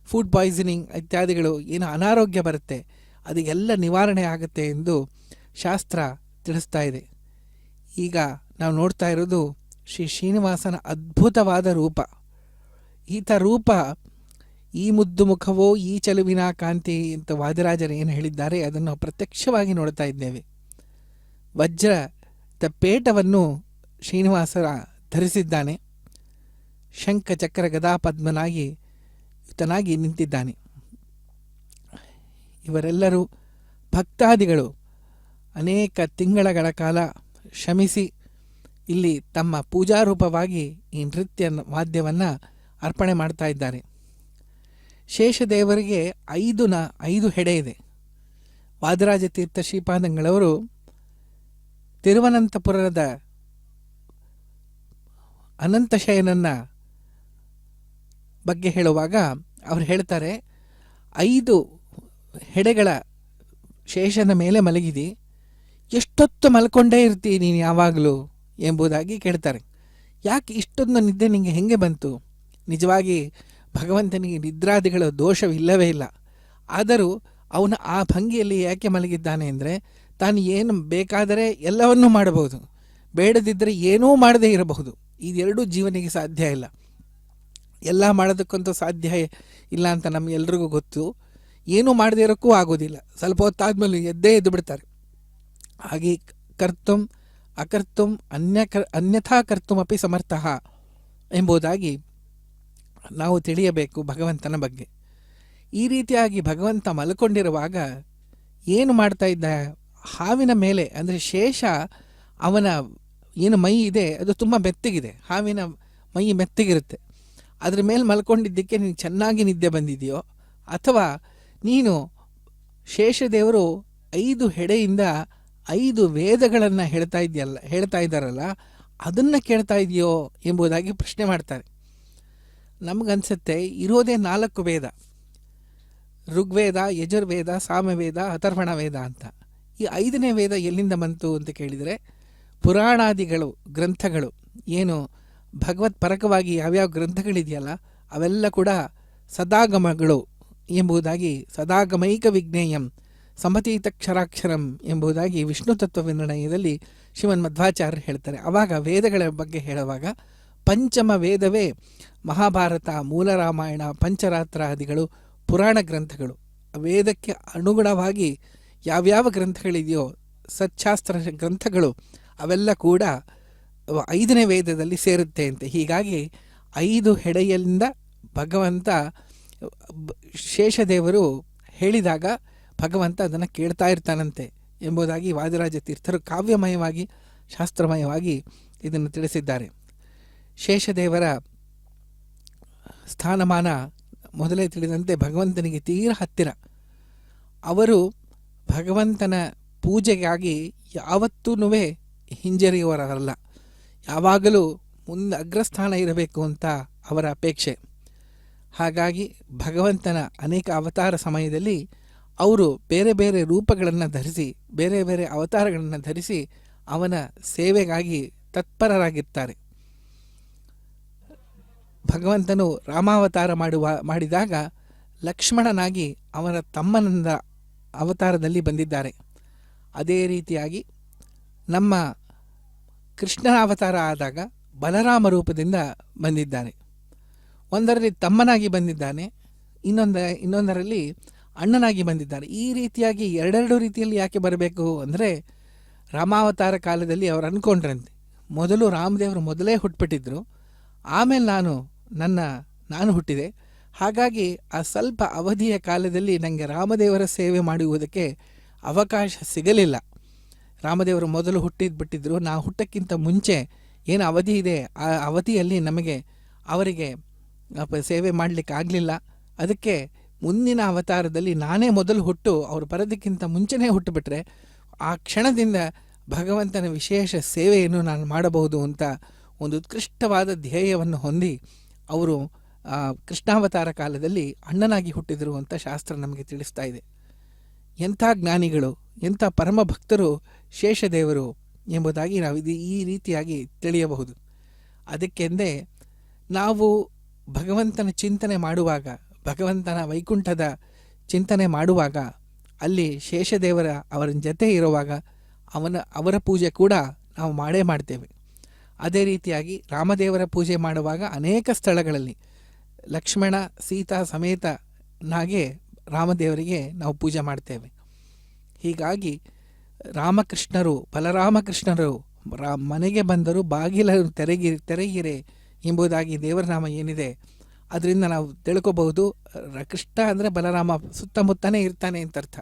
ಫುಡ್ ಪಾಯ್ಸನಿಂಗ್ ಇತ್ಯಾದಿಗಳು ಏನು ಅನಾರೋಗ್ಯ ಬರುತ್ತೆ ಅದಕ್ಕೆಲ್ಲ ನಿವಾರಣೆ ಆಗುತ್ತೆ ಎಂದು ಶಾಸ್ತ್ರ ತಿಳಿಸ್ತಾ ಇದೆ. ಈಗ ನಾವು ನೋಡ್ತಾ ಇರೋದು ಶ್ರೀ ಶ್ರೀನಿವಾಸನ ಅದ್ಭುತವಾದ ರೂಪ. ಈತ ರೂಪ ಈ ಮುದ್ದು ಮುಖವೋ ಈ ಚೆಲುವಿನ ಕಾಂತಿ ಅಂತ ವಾದಿರಾಜರು ಏನು ಹೇಳಿದ್ದಾರೆ ಅದನ್ನು ಪ್ರತ್ಯಕ್ಷವಾಗಿ ನೋಡ್ತಾ ಇದ್ದೇವೆ. ವಜ್ರದ ಪೇಟವನ್ನು ಶ್ರೀನಿವಾಸರ ಧರಿಸಿದ್ದಾನೆ. ಶಂಖ ಚಕ್ರ ಗದಾ ಪದ್ಮನಾಗಿ ಯುತನಾಗಿ ನಿಂತಿದ್ದಾನೆ. ಇವರೆಲ್ಲರೂ ಭಕ್ತಾದಿಗಳು ಅನೇಕ ತಿಂಗಳ ಕಾಲ ಶ್ರಮಿಸಿ ಇಲ್ಲಿ ತಮ್ಮ ಪೂಜಾರೂಪವಾಗಿ ಈ ನೃತ್ಯ ವಾದ್ಯವನ್ನು ಅರ್ಪಣೆ ಮಾಡ್ತಾ ಇದ್ದಾರೆ. ಶೇಷದೇವರಿಗೆ 5 ಹೆಡೆ ಇದೆ. ವಾದರಾಜ ತೀರ್ಥ ಶ್ರೀಪಾದಂಗಳವರು ತಿರುವನಂತಪುರದ ಅನಂತಶಯನನ್ನ ಬಗ್ಗೆ ಹೇಳುವಾಗ ಅವರು ಹೇಳ್ತಾರೆ, 5 ಹೆಡೆಗಳ ಶೇಷನ ಮೇಲೆ ಮಲಗಿದಿ, ಎಷ್ಟೊತ್ತು ಮಲ್ಕೊಂಡೇ ಇರ್ತೀವಿ ನೀನು ಯಾವಾಗಲೂ ಎಂಬುದಾಗಿ ಕೇಳ್ತಾರೆ. ಯಾಕೆ ಇಷ್ಟೊಂದು ನಿದ್ದೆ ನಿಮಗೆ ಹೆಂಗೆ ಬಂತು? ನಿಜವಾಗಿ ಭಗವಂತನಿಗೆ ನಿದ್ರಾದಿಗಳ ದೋಷವಿಲ್ಲವೇ ಇಲ್ಲ. ಆದರೂ ಅವನು ಆ ಭಂಗಿಯಲ್ಲಿ ಯಾಕೆ ಮಲಗಿದ್ದಾನೆ ಅಂದರೆ, ತಾನು ಏನು ಬೇಕಾದರೆ ಎಲ್ಲವನ್ನೂ ಮಾಡಬಹುದು, ಬೇಡದಿದ್ದರೆ ಏನೂ ಮಾಡದೇ ಇರಬಹುದು. ಇದೆರಡೂ ಜೀವನಿಗೆ ಸಾಧ್ಯ ಇಲ್ಲ. ಎಲ್ಲ ಮಾಡೋದಕ್ಕಂತೂ ಸಾಧ್ಯ ಇಲ್ಲ ಅಂತ ನಮಗೆಲ್ರಿಗೂ ಗೊತ್ತು. ಏನೂ ಮಾಡದೇ ಇರೋಕ್ಕೂ ಆಗೋದಿಲ್ಲ. ಸ್ವಲ್ಪ ಹೊತ್ತಾದ್ಮೇಲೆ ಎದ್ದು ಬಿಡ್ತಾರೆ. ಹಾಗೆ ಕರ್ತುಂ ಅಕರ್ತುಂ ಅನ್ಯಥಾ ಕರ್ತುಮಪಿ ಸಮರ್ಥಃ ಎಂಬುದಾಗಿ ನಾವು ತಿಳಿಯಬೇಕು ಭಗವಂತನ ಬಗ್ಗೆ. ಈ ರೀತಿಯಾಗಿ ಭಗವಂತ ಮಲ್ಕೊಂಡಿರುವಾಗ ಏನು ಮಾಡ್ತಾ ಇದ್ದ? ಹಾವಿನ ಮೇಲೆ, ಅಂದರೆ ಶೇಷ ಅವನ ಏನು ಮೈ ಇದೆ ಅದು ತುಂಬ ಮೆತ್ತಗಿದೆ. ಹಾವಿನ ಮೈ ಮೆತ್ತಗಿರುತ್ತೆ. ಅದ್ರ ಮೇಲೆ ಮಲ್ಕೊಂಡಿದ್ದಕ್ಕೆ ನೀನು ಚೆನ್ನಾಗಿ ನಿದ್ದೆ ಬಂದಿದೆಯೋ, ಅಥವಾ ನೀನು ಶೇಷದೇವರು 5 ಹೆಡೆಯಿಂದ 5 ವೇದಗಳನ್ನು ಹೇಳ್ತಾ ಇದ್ದಾರಲ್ಲ, ಅದನ್ನು ಕೇಳ್ತಾ ಇದೆಯೋ ಎಂಬುದಾಗಿ ಪ್ರಶ್ನೆ ಮಾಡ್ತಾರೆ. ನಮಗನ್ಸುತ್ತೆ ಇರೋದೇ 4 ವೇದ, ಋಗ್ವೇದ, ಯಜುರ್ವೇದ, ಸಾಮವೇದ, ಅಥರ್ವಣ ವೇದ ಅಂತ. ಈ 5ನೇ ವೇದ ಎಲ್ಲಿಂದ ಬಂತು ಅಂತ ಕೇಳಿದರೆ, ಪುರಾಣಾದಿಗಳು ಗ್ರಂಥಗಳು ಏನು ಭಗವತ್ ಪರಕವಾಗಿ ಯಾವ್ಯಾವ ಗ್ರಂಥಗಳಿದೆಯಲ್ಲ ಅವೆಲ್ಲ ಕೂಡ ಸದಾಗಮಗಳು ಎಂಬುದಾಗಿ, ಸದಾಗಮೈಕ ವಿಜ್ಞೇಯಂ ಸಮತೀತಕ್ಷರಾಕ್ಷರಂ ಎಂಬುದಾಗಿ ವಿಷ್ಣು ತತ್ವ ನಿರ್ಣಯದಲ್ಲಿ ಶ್ರೀಮನ್ ಮಧ್ವಾಚಾರ್ಯರು ಹೇಳ್ತಾರೆ. ಆವಾಗ ವೇದಗಳ ಬಗ್ಗೆ ಹೇಳುವಾಗ ಪಂಚಮ ವೇದವೇ ಮಹಾಭಾರತ, ಮೂಲ ರಾಮಾಯಣ, ಪಂಚರಾತ್ರಾದಿಗಳು ಪುರಾಣ ಗ್ರಂಥಗಳು. ವೇದಕ್ಕೆ ಅನುಗುಣವಾಗಿ ಯಾವ್ಯಾವ ಗ್ರಂಥಗಳಿದೆಯೋ ಸಚ್ಚಾಸ್ತ್ರ ಗ್ರಂಥಗಳು ಅವೆಲ್ಲ ಕೂಡ 5ನೇ ವೇದದಲ್ಲಿ ಸೇರುತ್ತೆ ಅಂತೆ. ಹೀಗಾಗಿ 5 ಹೆಡೆಯಿಂದ ಭಗವಂತ ಶೇಷದೇವರು ಹೇಳಿದಾಗ ಭಗವಂತ ಅದನ್ನು ಕೇಳ್ತಾ ಇರ್ತಾನಂತೆ ಎಂಬುದಾಗಿ ವಾದಿರಾಜ ತೀರ್ಥರು ಕಾವ್ಯಮಯವಾಗಿ ಶಾಸ್ತ್ರಮಯವಾಗಿ ಇದನ್ನು ತಿಳಿಸಿದ್ದಾರೆ. ಶೇಷದೇವರ ಸ್ಥಾನಮಾನ ಮೊದಲೇ ತಿಳಿದಂತೆ ಭಗವಂತನಿಗೆ ತೀರ ಹತ್ತಿರ. ಅವರು ಭಗವಂತನ ಪೂಜೆಗಾಗಿ ಯಾವತ್ತೂ ಹಿಂಜರಿಯುವವರಲ್ಲ. ಯಾವಾಗಲೂ ಮುಂದೆ ಅಗ್ರಸ್ಥಾನ ಇರಬೇಕು ಅಂತ ಅವರ ಅಪೇಕ್ಷೆ. ಹಾಗಾಗಿ ಭಗವಂತನ ಅನೇಕ ಅವತಾರ ಸಮಯದಲ್ಲಿ ಅವರು ಬೇರೆ ಬೇರೆ ರೂಪಗಳನ್ನು ಧರಿಸಿ, ಬೇರೆ ಬೇರೆ ಅವತಾರಗಳನ್ನು ಧರಿಸಿ ಅವನ ಸೇವೆಗಾಗಿ ತತ್ಪರರಾಗಿರ್ತಾರೆ. ಭಗವಂತನು ರಾಮಾವತಾರ ಮಾಡಿದಾಗ ಲಕ್ಷ್ಮಣನಾಗಿ ಅವನ ತಮ್ಮನಿಂದ ಅವತಾರದಲ್ಲಿ ಬಂದಿದ್ದಾರೆ. ಅದೇ ರೀತಿಯಾಗಿ ನಮ್ಮ ಕೃಷ್ಣನ ಅವತಾರ ಆದಾಗ ಬಲರಾಮ ರೂಪದಿಂದ ಬಂದಿದ್ದಾನೆ. ಒಂದರಲ್ಲಿ ತಮ್ಮನಾಗಿ ಬಂದಿದ್ದಾನೆ, ಇನ್ನೊಂದರಲ್ಲಿ ಅಣ್ಣನಾಗಿ ಬಂದಿದ್ದಾರೆ. ಈ ರೀತಿಯಾಗಿ ಎರಡೆರಡು ರೀತಿಯಲ್ಲಿ ಯಾಕೆ ಬರಬೇಕು ಅಂದರೆ, ರಾಮಾವತಾರ ಕಾಲದಲ್ಲಿ ಅವರು ಅಂದ್ಕೊಂಡ್ರಂತೆ, ಮೊದಲು ರಾಮದೇವರು ಮೊದಲೇ ಹುಟ್ಟುಬಿಟ್ಟಿದ್ರು, ಆಮೇಲೆ ನಾನು ಹುಟ್ಟಿದೆ. ಹಾಗಾಗಿ ಆ ಸ್ವಲ್ಪ ಅವಧಿಯ ಕಾಲದಲ್ಲಿ ನನಗೆ ರಾಮದೇವರ ಸೇವೆ ಮಾಡುವುದಕ್ಕೆ ಅವಕಾಶ ಸಿಗಲಿಲ್ಲ. ರಾಮದೇವರು ಮೊದಲು ಬಿಟ್ಟಿದ್ರು, ನಾವು ಹುಟ್ಟಕ್ಕಿಂತ ಮುಂಚೆ ಏನು ಅವಧಿ ಇದೆ ಆ ಅವಧಿಯಲ್ಲಿ ನಮಗೆ ಅವರಿಗೆ ಸೇವೆ ಮಾಡಲಿಕ್ಕೆ ಆಗಲಿಲ್ಲ. ಅದಕ್ಕೆ ಮುಂದಿನ ಅವತಾರದಲ್ಲಿ ನಾನೇ ಮೊದಲು ಅವರು ಬರೋದಕ್ಕಿಂತ ಮುಂಚೆನೇ ಹುಟ್ಟುಬಿಟ್ರೆ ಆ ಕ್ಷಣದಿಂದ ಭಗವಂತನ ವಿಶೇಷ ಸೇವೆಯನ್ನು ನಾನು ಮಾಡಬಹುದು ಅಂತ ಒಂದು ಉತ್ಕೃಷ್ಟವಾದ ಧ್ಯೇಯವನ್ನು ಹೊಂದಿ ಅವರು ಕೃಷ್ಣಾವತಾರ ಕಾಲದಲ್ಲಿ ಅಣ್ಣನಾಗಿ ಹುಟ್ಟಿದರು ಅಂತ ಶಾಸ್ತ್ರ ನಮಗೆ ತಿಳಿಸ್ತಾ ಇದೆ. ಎಂಥ ಜ್ಞಾನಿಗಳು, ಎಂಥ ಪರಮ ಭಕ್ತರು ಶೇಷದೇವರು ಎಂಬುದಾಗಿ ನಾವು ಈ ರೀತಿಯಾಗಿ ತಿಳಿಯಬಹುದು. ಅದಕ್ಕೆಂದೇ ನಾವು ಭಗವಂತನ ಚಿಂತನೆ ಮಾಡುವಾಗ, ಭಗವಂತನ ವೈಕುಂಠದ ಚಿಂತನೆ ಮಾಡುವಾಗ, ಅಲ್ಲಿ ಶೇಷದೇವರ ಅವರ ಜೊತೆ ಇರುವಾಗ ಅವರ ಪೂಜೆ ಕೂಡ ನಾವು ಮಾಡ್ತೇವೆ. ಅದೇ ರೀತಿಯಾಗಿ ರಾಮದೇವರ ಪೂಜೆ ಮಾಡುವಾಗ ಅನೇಕ ಸ್ಥಳಗಳಲ್ಲಿ ಲಕ್ಷ್ಮಣ ಸೀತಾ ಸಮೇತನಾಗೆ ರಾಮದೇವರಿಗೆ ನಾವು ಪೂಜೆ ಮಾಡ್ತೇವೆ. ಹೀಗಾಗಿ ರಾಮಕೃಷ್ಣರು, ಬಲರಾಮಕೃಷ್ಣರು ಮನೆಗೆ ಬಂದರು ಬಾಗಿಲನ್ನು ತೆರೆಗಿರೆ ಎಂಬುದಾಗಿ ದೇವರ ನಾಮ ಏನಿದೆ ಅದರಿಂದ ನಾವು ತಿಳ್ಕೋಬಹುದು. ಕೃಷ್ಣ ಅಂದರೆ ಬಲರಾಮ ಸುತ್ತಮುತ್ತನೇ ಇರ್ತಾನೆ ಅಂತ ಅರ್ಥ.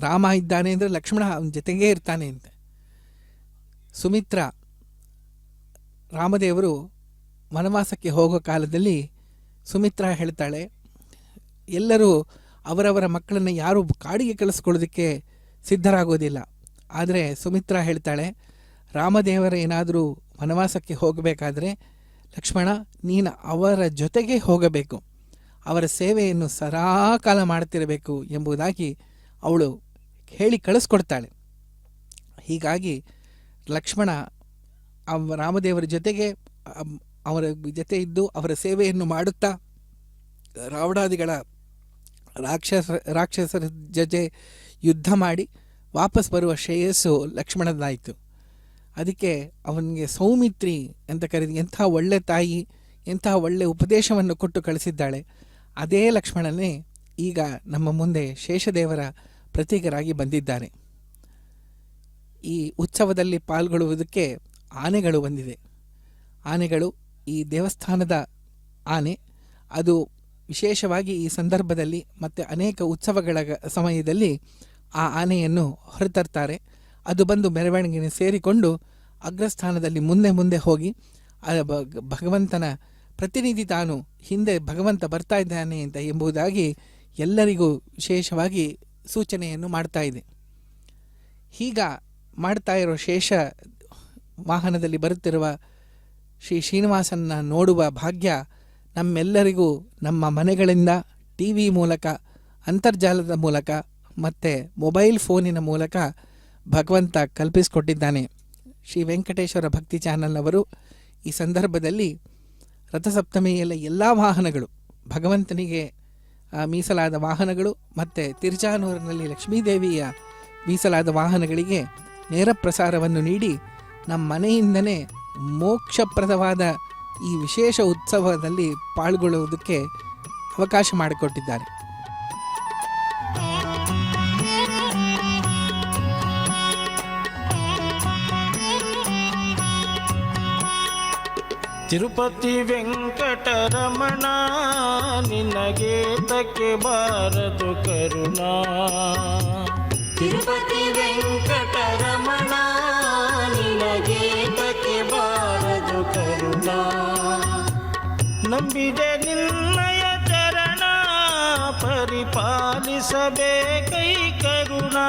ರಾಮ ಇದ್ದಾನೆ ಅಂದರೆ ಲಕ್ಷ್ಮಣ ಅವನ ಜೊತೆಗೇ ಇರ್ತಾನೆ ಅಂತ. ಸುಮಿತ್ರ ರಾಮದೇವರು ವನವಾಸಕ್ಕೆ ಹೋಗೋ ಕಾಲದಲ್ಲಿ ಸುಮಿತ್ರ ಹೇಳ್ತಾಳೆ, ಎಲ್ಲರೂ ಅವರವರ ಮಕ್ಕಳನ್ನು ಯಾರೂ ಕಾಡಿಗೆ ಕಳಿಸ್ಕೊಳ್ಳೋದಕ್ಕೆ ಸಿದ್ಧರಾಗೋದಿಲ್ಲ. ಆದರೆ ಸುಮಿತ್ರ ಹೇಳ್ತಾಳೆ, ರಾಮದೇವರ ಏನಾದರೂ ವನವಾಸಕ್ಕೆ ಹೋಗಬೇಕಾದ್ರೆ ಲಕ್ಷ್ಮಣ ನೀನು ಅವರ ಜೊತೆಗೆ ಹೋಗಬೇಕು, ಅವರ ಸೇವೆಯನ್ನು ಸದಾಕಾಲ ಮಾಡ್ತಿರಬೇಕು ಎಂಬುದಾಗಿ ಅವಳು ಹೇಳಿ ಕಳಿಸ್ಕೊಡ್ತಾಳೆ. ಹೀಗಾಗಿ ಲಕ್ಷ್ಮಣ ರಾಮದೇವರ ಜೊತೆಗೆ ಅವರ ಜೊತೆ ಇದ್ದು ಅವರ ಸೇವೆಯನ್ನು ಮಾಡುತ್ತಾ ರಾವಣಾದಿಗಳ ರಾಕ್ಷಸರ ಜೊತೆ ಯುದ್ಧ ಮಾಡಿ ವಾಪಸ್ ಬರುವ ಶ್ರೇಯಸ್ಸು ಲಕ್ಷ್ಮಣದಾಯಿತು. ಅದಕ್ಕೆ ಅವನಿಗೆ ಸೌಮಿತ್ರಿ ಅಂತ ಕರೆದು ಎಂಥ ಒಳ್ಳೆ ತಾಯಿ, ಎಂಥ ಒಳ್ಳೆ ಉಪದೇಶವನ್ನು ಕೊಟ್ಟು ಕಳಿಸಿದ್ದಾಳೆ. ಅದೇ ಲಕ್ಷ್ಮಣನೇ ಈಗ ನಮ್ಮ ಮುಂದೆ ಶೇಷದೇವರ ಪ್ರತೀಕರಾಗಿ ಬಂದಿದ್ದಾರೆ. ಈ ಉತ್ಸವದಲ್ಲಿ ಪಾಲ್ಗೊಳ್ಳುವುದಕ್ಕೆ ಆನೆಗಳು ಬಂದಿದೆ. ಆನೆಗಳು ಈ ದೇವಸ್ಥಾನದ ಆನೆ. ಅದು ವಿಶೇಷವಾಗಿ ಈ ಸಂದರ್ಭದಲ್ಲಿ ಮತ್ತು ಅನೇಕ ಉತ್ಸವಗಳ ಸಮಯದಲ್ಲಿ ಆ ಆನೆಯನ್ನು ಹೊರತರ್ತಾರೆ. ಅದು ಬಂದು ಮೆರವಣಿಗೆಯನ್ನು ಸೇರಿಕೊಂಡು ಅಗ್ರಸ್ಥಾನದಲ್ಲಿ ಮುಂದೆ ಮುಂದೆ ಹೋಗಿ ಭಗವಂತನ ಪ್ರತಿನಿಧಿ ತಾನು ಹಿಂದೆ ಭಗವಂತ ಬರ್ತಾ ಇದ್ದಾನೆ ಅಂತ ಎಂಬುದಾಗಿ ಎಲ್ಲರಿಗೂ ವಿಶೇಷವಾಗಿ ಸೂಚನೆಯನ್ನು ಮಾಡ್ತಾ ಇದೆ. ಹೀಗ ಮಾಡ್ತಾ ಇರೋ ಶೇಷ ವಾಹನದಲ್ಲಿ ಬರುತ್ತಿರುವ ಶ್ರೀ ಶ್ರೀನಿವಾಸನ ನೋಡುವ ಭಾಗ್ಯ ನಮ್ಮೆಲ್ಲರಿಗೂ ನಮ್ಮ ಮನೆಗಳಿಂದ ಟಿ ವಿ ಮೂಲಕ, ಅಂತರ್ಜಾಲದ ಮೂಲಕ ಮತ್ತು ಮೊಬೈಲ್ ಫೋನಿನ ಮೂಲಕ ಭಗವಂತ ಕಲ್ಪಿಸಿಕೊಟ್ಟಿದ್ದಾನೆ. ಶ್ರೀ ವೆಂಕಟೇಶ್ವರ ಭಕ್ತಿ ಚಾನಲ್ನವರು ಈ ಸಂದರ್ಭದಲ್ಲಿ ರಥಸಪ್ತಮಿಯಲ್ಲ ಎಲ್ಲ ವಾಹನಗಳು, ಭಗವಂತನಿಗೆ ಮೀಸಲಾದ ವಾಹನಗಳು ಮತ್ತು ತಿರುಚಾನೂರಿನಲ್ಲಿ ಲಕ್ಷ್ಮೀದೇವಿಯ ಮೀಸಲಾದ ವಾಹನಗಳಿಗೆ ನೇರ ಪ್ರಸಾರವನ್ನು ನೀಡಿ ನಮ್ಮ ಮನೆಯಿಂದನೇ ಮೋಕ್ಷಪ್ರದವಾದ ಈ ವಿಶೇಷ ಉತ್ಸವದಲ್ಲಿ ಪಾಲ್ಗೊಳ್ಳುವುದಕ್ಕೆ ಅವಕಾಶ ಮಾಡಿಕೊಟ್ಟಿದ್ದಾರೆ. ತಿರುಪತಿ ವೆಂಕಟರಮಣ ನಿನಗೆ ತಕ್ಕೆ ಬಾರದು ಕರುಣಾ. ತಿರುಪತಿ ವೆಂಕಟರಮಣ ನಿನಗೆ ತಕ್ಕೆ ಬಾರದು ಕರುಣಾ. ನಂಬಿದೆ ನಿನ್ನಯ ಚರಣ ಪರಿಪಾಲಿಸಬೇಕೈ ಕರುಣಾ.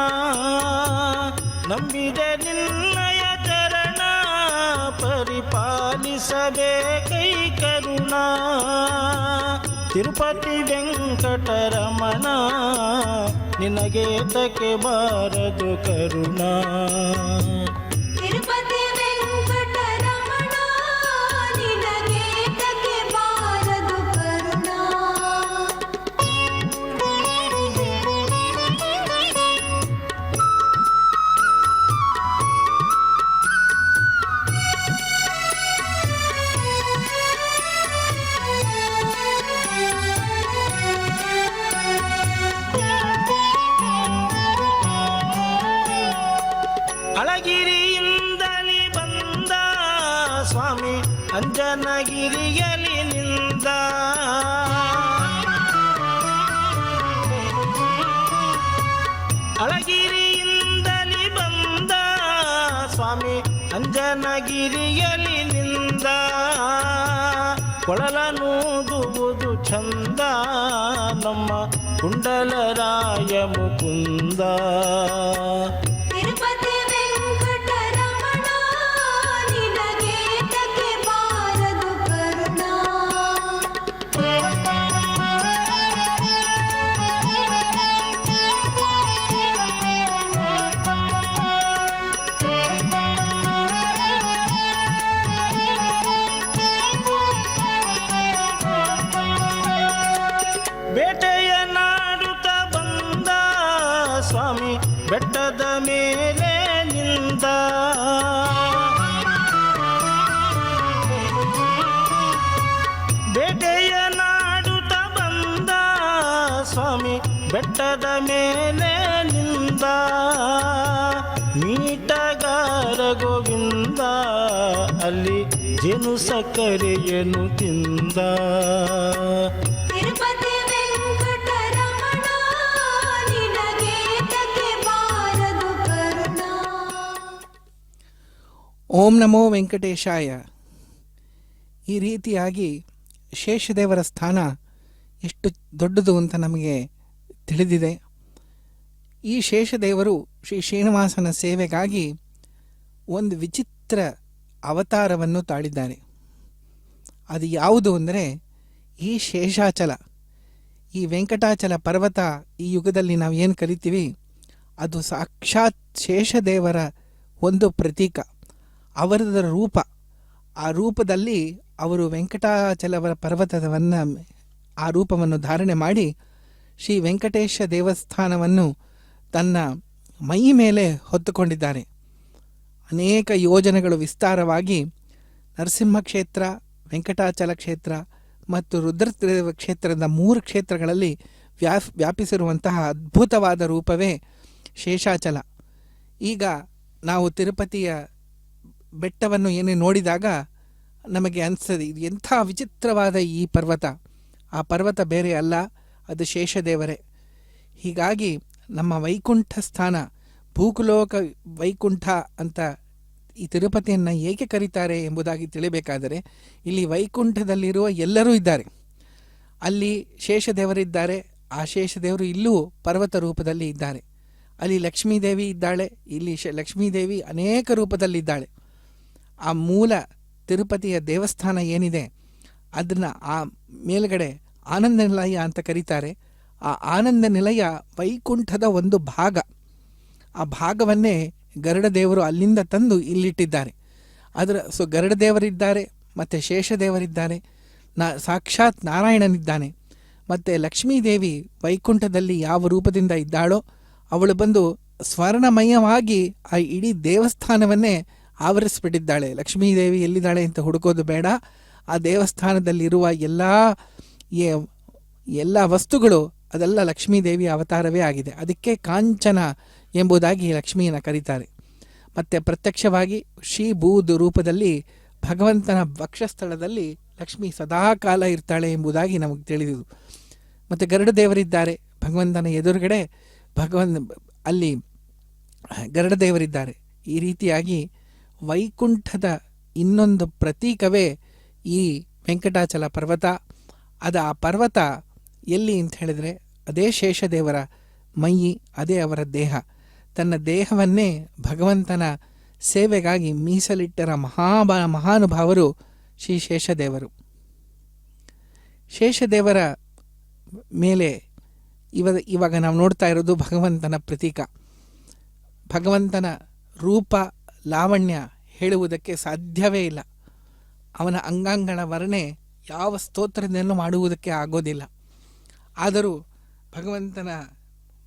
ನಂಬಿದೆ ನಿನ್ನಯ ಚರಣ ಪರಿಪಾಲಿಸಬೇಕೈ ಕರುಣಾ. ತಿರುಪತಿ ವೆಂಕಟರಮಣ ನಿನಗೆ ತಕ್ಕೆ ಬಾರದು ಕರುಣಾ. ತಿರುಪತಿ ವೆಂಕಟರಮಣ ನಿನಗೆ ತಕ್ಕೆ ಬಾರದು ಕರುಣಾ. ಅಳಗಿರಿಯಿಂದಲಿ ಬಂದ ಸ್ವಾಮಿ ಅಂಜನಗಿರಿಯಲಿ ನಿಂದ. ಅಳಗಿರಿಯಿಂದಲಿ ಬಂದ ಸ್ವಾಮಿ ಅಂಜನಗಿರಿಯಲಿ ನಿಂದ. ಕೊಳಲನೂದುವುದು ಚಂದ ನಮ್ಮ ಕುಂಡಲರಾಯ ಮುಕುಂದ. ತಿರುಪತಿ ವೆಂಕಟರಮಣ ನಿನಗೆ ತಕ್ಕೆ ಬಾರದು ಕರುಣಾ. ಬೇಟೆಯ ನಾಡುತ್ತ ಬಂದ ಸ್ವಾಮಿ ಬೆಟ್ಟದ ಮೇಲೆ ನಿಂದ. ಬೇಟೆಯ ನಾಡುತ್ತ ಬಂದ ಸ್ವಾಮಿ ಬೆಟ್ಟದ ಮೇಲೆ ನಿಂದ. ಮೀಟಗಾರ ಗೋವಿಂದ ಅಲ್ಲಿ ಜೇನು ಸಕ್ಕರೆಯನ್ನು ತಿಂದ. ತಿರುಪತಿ ವೆಂಕಟರಮಣ ನಿನಗೆ ತಕ್ಕೆ ಬಾರದು ಕರುಣಾ. ಓಂ ನಮೋ ವೆಂಕಟೇಶಾಯ. ಈ ರೀತಿಯಾಗಿ ಶೇಷದೇವರ ಸ್ಥಾನ ಎಷ್ಟು ದೊಡ್ಡದು ಅಂತ ನಮಗೆ ತಿಳಿದಿದೆ. ಈ ಶೇಷದೇವರು ಶ್ರೀ ಶ್ರೀನಿವಾಸನ ಸೇವೆಗಾಗಿ ಒಂದು ವಿಚಿತ್ರ ಅವತಾರವನ್ನು ತಾಳಿದ್ದಾರೆ. ಅದು ಯಾವುದು ಅಂದರೆ ಈ ಶೇಷಾಚಲ, ಈ ವೆಂಕಟಾಚಲ ಪರ್ವತ ಈ ಯುಗದಲ್ಲಿ ನಾವು ಏನು ಕರಿತೀವಿ, ಅದು ಸಾಕ್ಷಾತ್ ಶೇಷದೇವರ ಒಂದು ಪ್ರತೀಕ, ಅವರದ ರೂಪ. ಆ ರೂಪದಲ್ಲಿ ಅವರು ವೆಂಕಟಾಚಲವರ ಪರ್ವತವನ್ನು ಆ ರೂಪವನ್ನು ಧಾರಣೆ ಮಾಡಿ ಶ್ರೀ ವೆಂಕಟೇಶ ದೇವಸ್ಥಾನವನ್ನು ತನ್ನ ಮೈ ಮೇಲೆ ಹೊತ್ತುಕೊಂಡಿದ್ದಾರೆ. ಅನೇಕ ಯೋಜನೆಗಳು ವಿಸ್ತಾರವಾಗಿ ನರಸಿಂಹ ಕ್ಷೇತ್ರ, ವೆಂಕಟಾಚಲ ಕ್ಷೇತ್ರ ಮತ್ತು ರುದ್ರದೇವ ಕ್ಷೇತ್ರದ 3 ಕ್ಷೇತ್ರಗಳಲ್ಲಿ ವ್ಯಾಪಿಸಿರುವಂತಹ ಅದ್ಭುತವಾದ ರೂಪವೇ ಶೇಷಾಚಲ. ಈಗ ನಾವು ತಿರುಪತಿಯ ಬೆಟ್ಟವನ್ನು ಏನೇ ನೋಡಿದಾಗ ನಮಗೆ ಅನಿಸ್ತದೆ, ಇದು ಎಂಥ ವಿಚಿತ್ರವಾದ ಈ ಪರ್ವತ. ಆ ಪರ್ವತ ಬೇರೆ ಅಲ್ಲ, ಅದು ಶೇಷದೇವರೇ. ಹೀಗಾಗಿ ನಮ್ಮ ವೈಕುಂಠ ಸ್ಥಾನ, ಭೂಕುಲೋಕ ವೈಕುಂಠ ಅಂತ ಈ ತಿರುಪತಿಯನ್ನು ಏಕೆ ಕರೀತಾರೆ ಎಂಬುದಾಗಿ ತಿಳಿಬೇಕಾದರೆ, ಇಲ್ಲಿ ವೈಕುಂಠದಲ್ಲಿರುವ ಎಲ್ಲರೂ ಇದ್ದಾರೆ. ಅಲ್ಲಿ ಶೇಷದೇವರಿದ್ದಾರೆ. ಆ ಶೇಷದೇವರು ಇಲ್ಲೂ ಪರ್ವತ ರೂಪದಲ್ಲಿ ಇದ್ದಾರೆ. ಅಲ್ಲಿ ಲಕ್ಷ್ಮೀದೇವಿ ಇದ್ದಾಳೆ. ಇಲ್ಲಿ ಲಕ್ಷ್ಮೀದೇವಿ ಅನೇಕ ರೂಪದಲ್ಲಿದ್ದಾಳೆ. ಆ ಮೂಲ ತಿರುಪತಿಯ ದೇವಸ್ಥಾನ ಏನಿದೆ ಅದನ್ನು ಆ ಮೇಲ್ಗಡೆ ಆನಂದ ನಿಲಯ ಅಂತ ಕರೀತಾರೆ. ಆ ಆನಂದ ನಿಲಯ ವೈಕುಂಠದ ಒಂದು ಭಾಗ. ಆ ಭಾಗವನ್ನೇ ಗರುಡದೇವರು ಅಲ್ಲಿಂದ ತಂದು ಇಲ್ಲಿಟ್ಟಿದ್ದಾರೆ. ಗರುಡದೇವರಿದ್ದಾರೆ, ಮತ್ತು ಶೇಷದೇವರಿದ್ದಾರೆ, ಸಾಕ್ಷಾತ್ ನಾರಾಯಣನಿದ್ದಾನೆ. ಮತ್ತು ಲಕ್ಷ್ಮೀದೇವಿ ವೈಕುಂಠದಲ್ಲಿ ಯಾವ ರೂಪದಿಂದ ಇದ್ದಾಳೋ ಅವಳು ಬಂದು ಸ್ವರ್ಣಮಯವಾಗಿ ಆ ಇಡೀ ದೇವಸ್ಥಾನವನ್ನೇ ಆವರಿಸ್ಬಿಟ್ಟಿದ್ದಾಳೆ. ಲಕ್ಷ್ಮೀದೇವಿ ಎಲ್ಲಿದ್ದಾಳೆ ಅಂತ ಹುಡುಕೋದು ಬೇಡ. ಆ ದೇವಸ್ಥಾನದಲ್ಲಿರುವ ಎಲ್ಲ ವಸ್ತುಗಳು ಅದೆಲ್ಲ ಲಕ್ಷ್ಮೀದೇವಿಯ ಅವತಾರವೇ ಆಗಿದೆ. ಅದಕ್ಕೆ ಕಾಂಚನ ಎಂಬುದಾಗಿ ಲಕ್ಷ್ಮಿಯನ್ನು ಕರೀತಾರೆ. ಮತ್ತು ಪ್ರತ್ಯಕ್ಷವಾಗಿ ಶ್ರೀಭೂದು ರೂಪದಲ್ಲಿ ಭಗವಂತನ ವಕ್ಷಸ್ಥಳದಲ್ಲಿ ಲಕ್ಷ್ಮಿ ಸದಾಕಾಲ ಇರ್ತಾಳೆ ಎಂಬುದಾಗಿ ನಮಗೆ ತಿಳಿದಿದೆ. ಮತ್ತು ಗರುಡದೇವರಿದ್ದಾರೆ ಭಗವಂತನ ಎದುರುಗಡೆ, ಅಲ್ಲಿ ಗರುಡದೇವರಿದ್ದಾರೆ. ಈ ರೀತಿಯಾಗಿ ವೈಕುಂಠದ ಇನ್ನೊಂದು ಪ್ರತೀಕವೇ ಈ ವೆಂಕಟಾಚಲ ಪರ್ವತ. ಆ ಪರ್ವತ ಎಲ್ಲಿ ಅಂತ ಹೇಳಿದರೆ ಅದೇ ಶೇಷದೇವರ ಮೈ, ಅದೇ ಅವರ ದೇಹ. ತನ್ನ ದೇಹವನ್ನೇ ಭಗವಂತನ ಸೇವೆಗಾಗಿ ಮೀಸಲಿಟ್ಟರ ಮಹಾನುಭಾವರು ಶ್ರೀ ಶೇಷದೇವರು. ಶೇಷದೇವರ ಮೇಲೆ ಇವಾಗ ನಾವು ನೋಡ್ತಾ ಇರೋದು ಭಗವಂತನ ಪ್ರತೀಕ. ಭಗವಂತನ ರೂಪ ಲಾವಣ್ಯ ಹೇಳುವುದಕ್ಕೆ ಸಾಧ್ಯವೇ ಇಲ್ಲ. ಅವನ ಅಂಗಾಂಗಗಳ ವರ್ಣನೆ ಯಾವ ಸ್ತೋತ್ರದಿಂದಲೂ ಮಾಡುವುದಕ್ಕೆ ಆಗೋದಿಲ್ಲ. ಆದರೂ ಭಗವಂತನ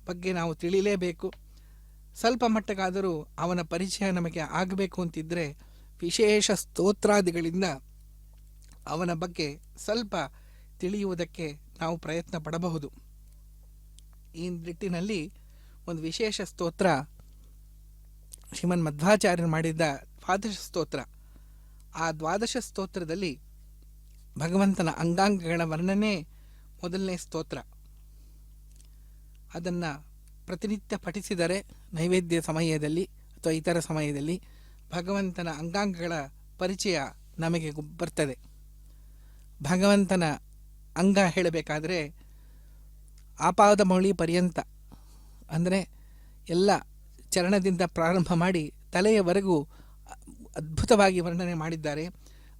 ಬಗ್ಗೆ ನಾವು ತಿಳಿಯಲೇಬೇಕು. ಸ್ವಲ್ಪ ಮಟ್ಟಕ್ಕಾದರೂ ಅವನ ಪರಿಚಯ ನಮಗೆ ಆಗಬೇಕು ಅಂತಿದ್ದರೆ ವಿಶೇಷ ಸ್ತೋತ್ರಾದಿಗಳಿಂದ ಅವನ ಬಗ್ಗೆ ಸ್ವಲ್ಪ ತಿಳಿಯುವುದಕ್ಕೆ ನಾವು ಪ್ರಯತ್ನ ಪಡಬಹುದು. ಈ ನಿಟ್ಟಿನಲ್ಲಿ ಒಂದು ವಿಶೇಷ ಸ್ತೋತ್ರ ಶ್ರೀಮನ್ ಮಧ್ವಾಚಾರ್ಯರು ಮಾಡಿದ್ದ ದ್ವಾದಶ ಸ್ತೋತ್ರ. ಆ ದ್ವಾದಶ ಸ್ತೋತ್ರದಲ್ಲಿ ಭಗವಂತನ ಅಂಗಾಂಗಗಳ ವರ್ಣನೆ ಮೊದಲನೇ ಸ್ತೋತ್ರ. ಅದನ್ನು ಪ್ರತಿನಿತ್ಯ ಪಠಿಸಿದರೆ ನೈವೇದ್ಯ ಸಮಯದಲ್ಲಿ ಅಥವಾ ಇತರ ಸಮಯದಲ್ಲಿ ಭಗವಂತನ ಅಂಗಾಂಗಗಳ ಪರಿಚಯ ನಮಗೆ ಬರ್ತದೆ. ಭಗವಂತನ ಅಂಗ ಹೇಳಬೇಕಾದ್ರೆ ಆಪಾದಮೌಳಿ ಪರ್ಯಂತ, ಅಂದರೆ ಎಲ್ಲ ಚರಣದಿಂದ ಪ್ರಾರಂಭ ಮಾಡಿ ತಲೆಯವರೆಗೂ ಅದ್ಭುತವಾಗಿ ವರ್ಣನೆ ಮಾಡಿದ್ದಾರೆ.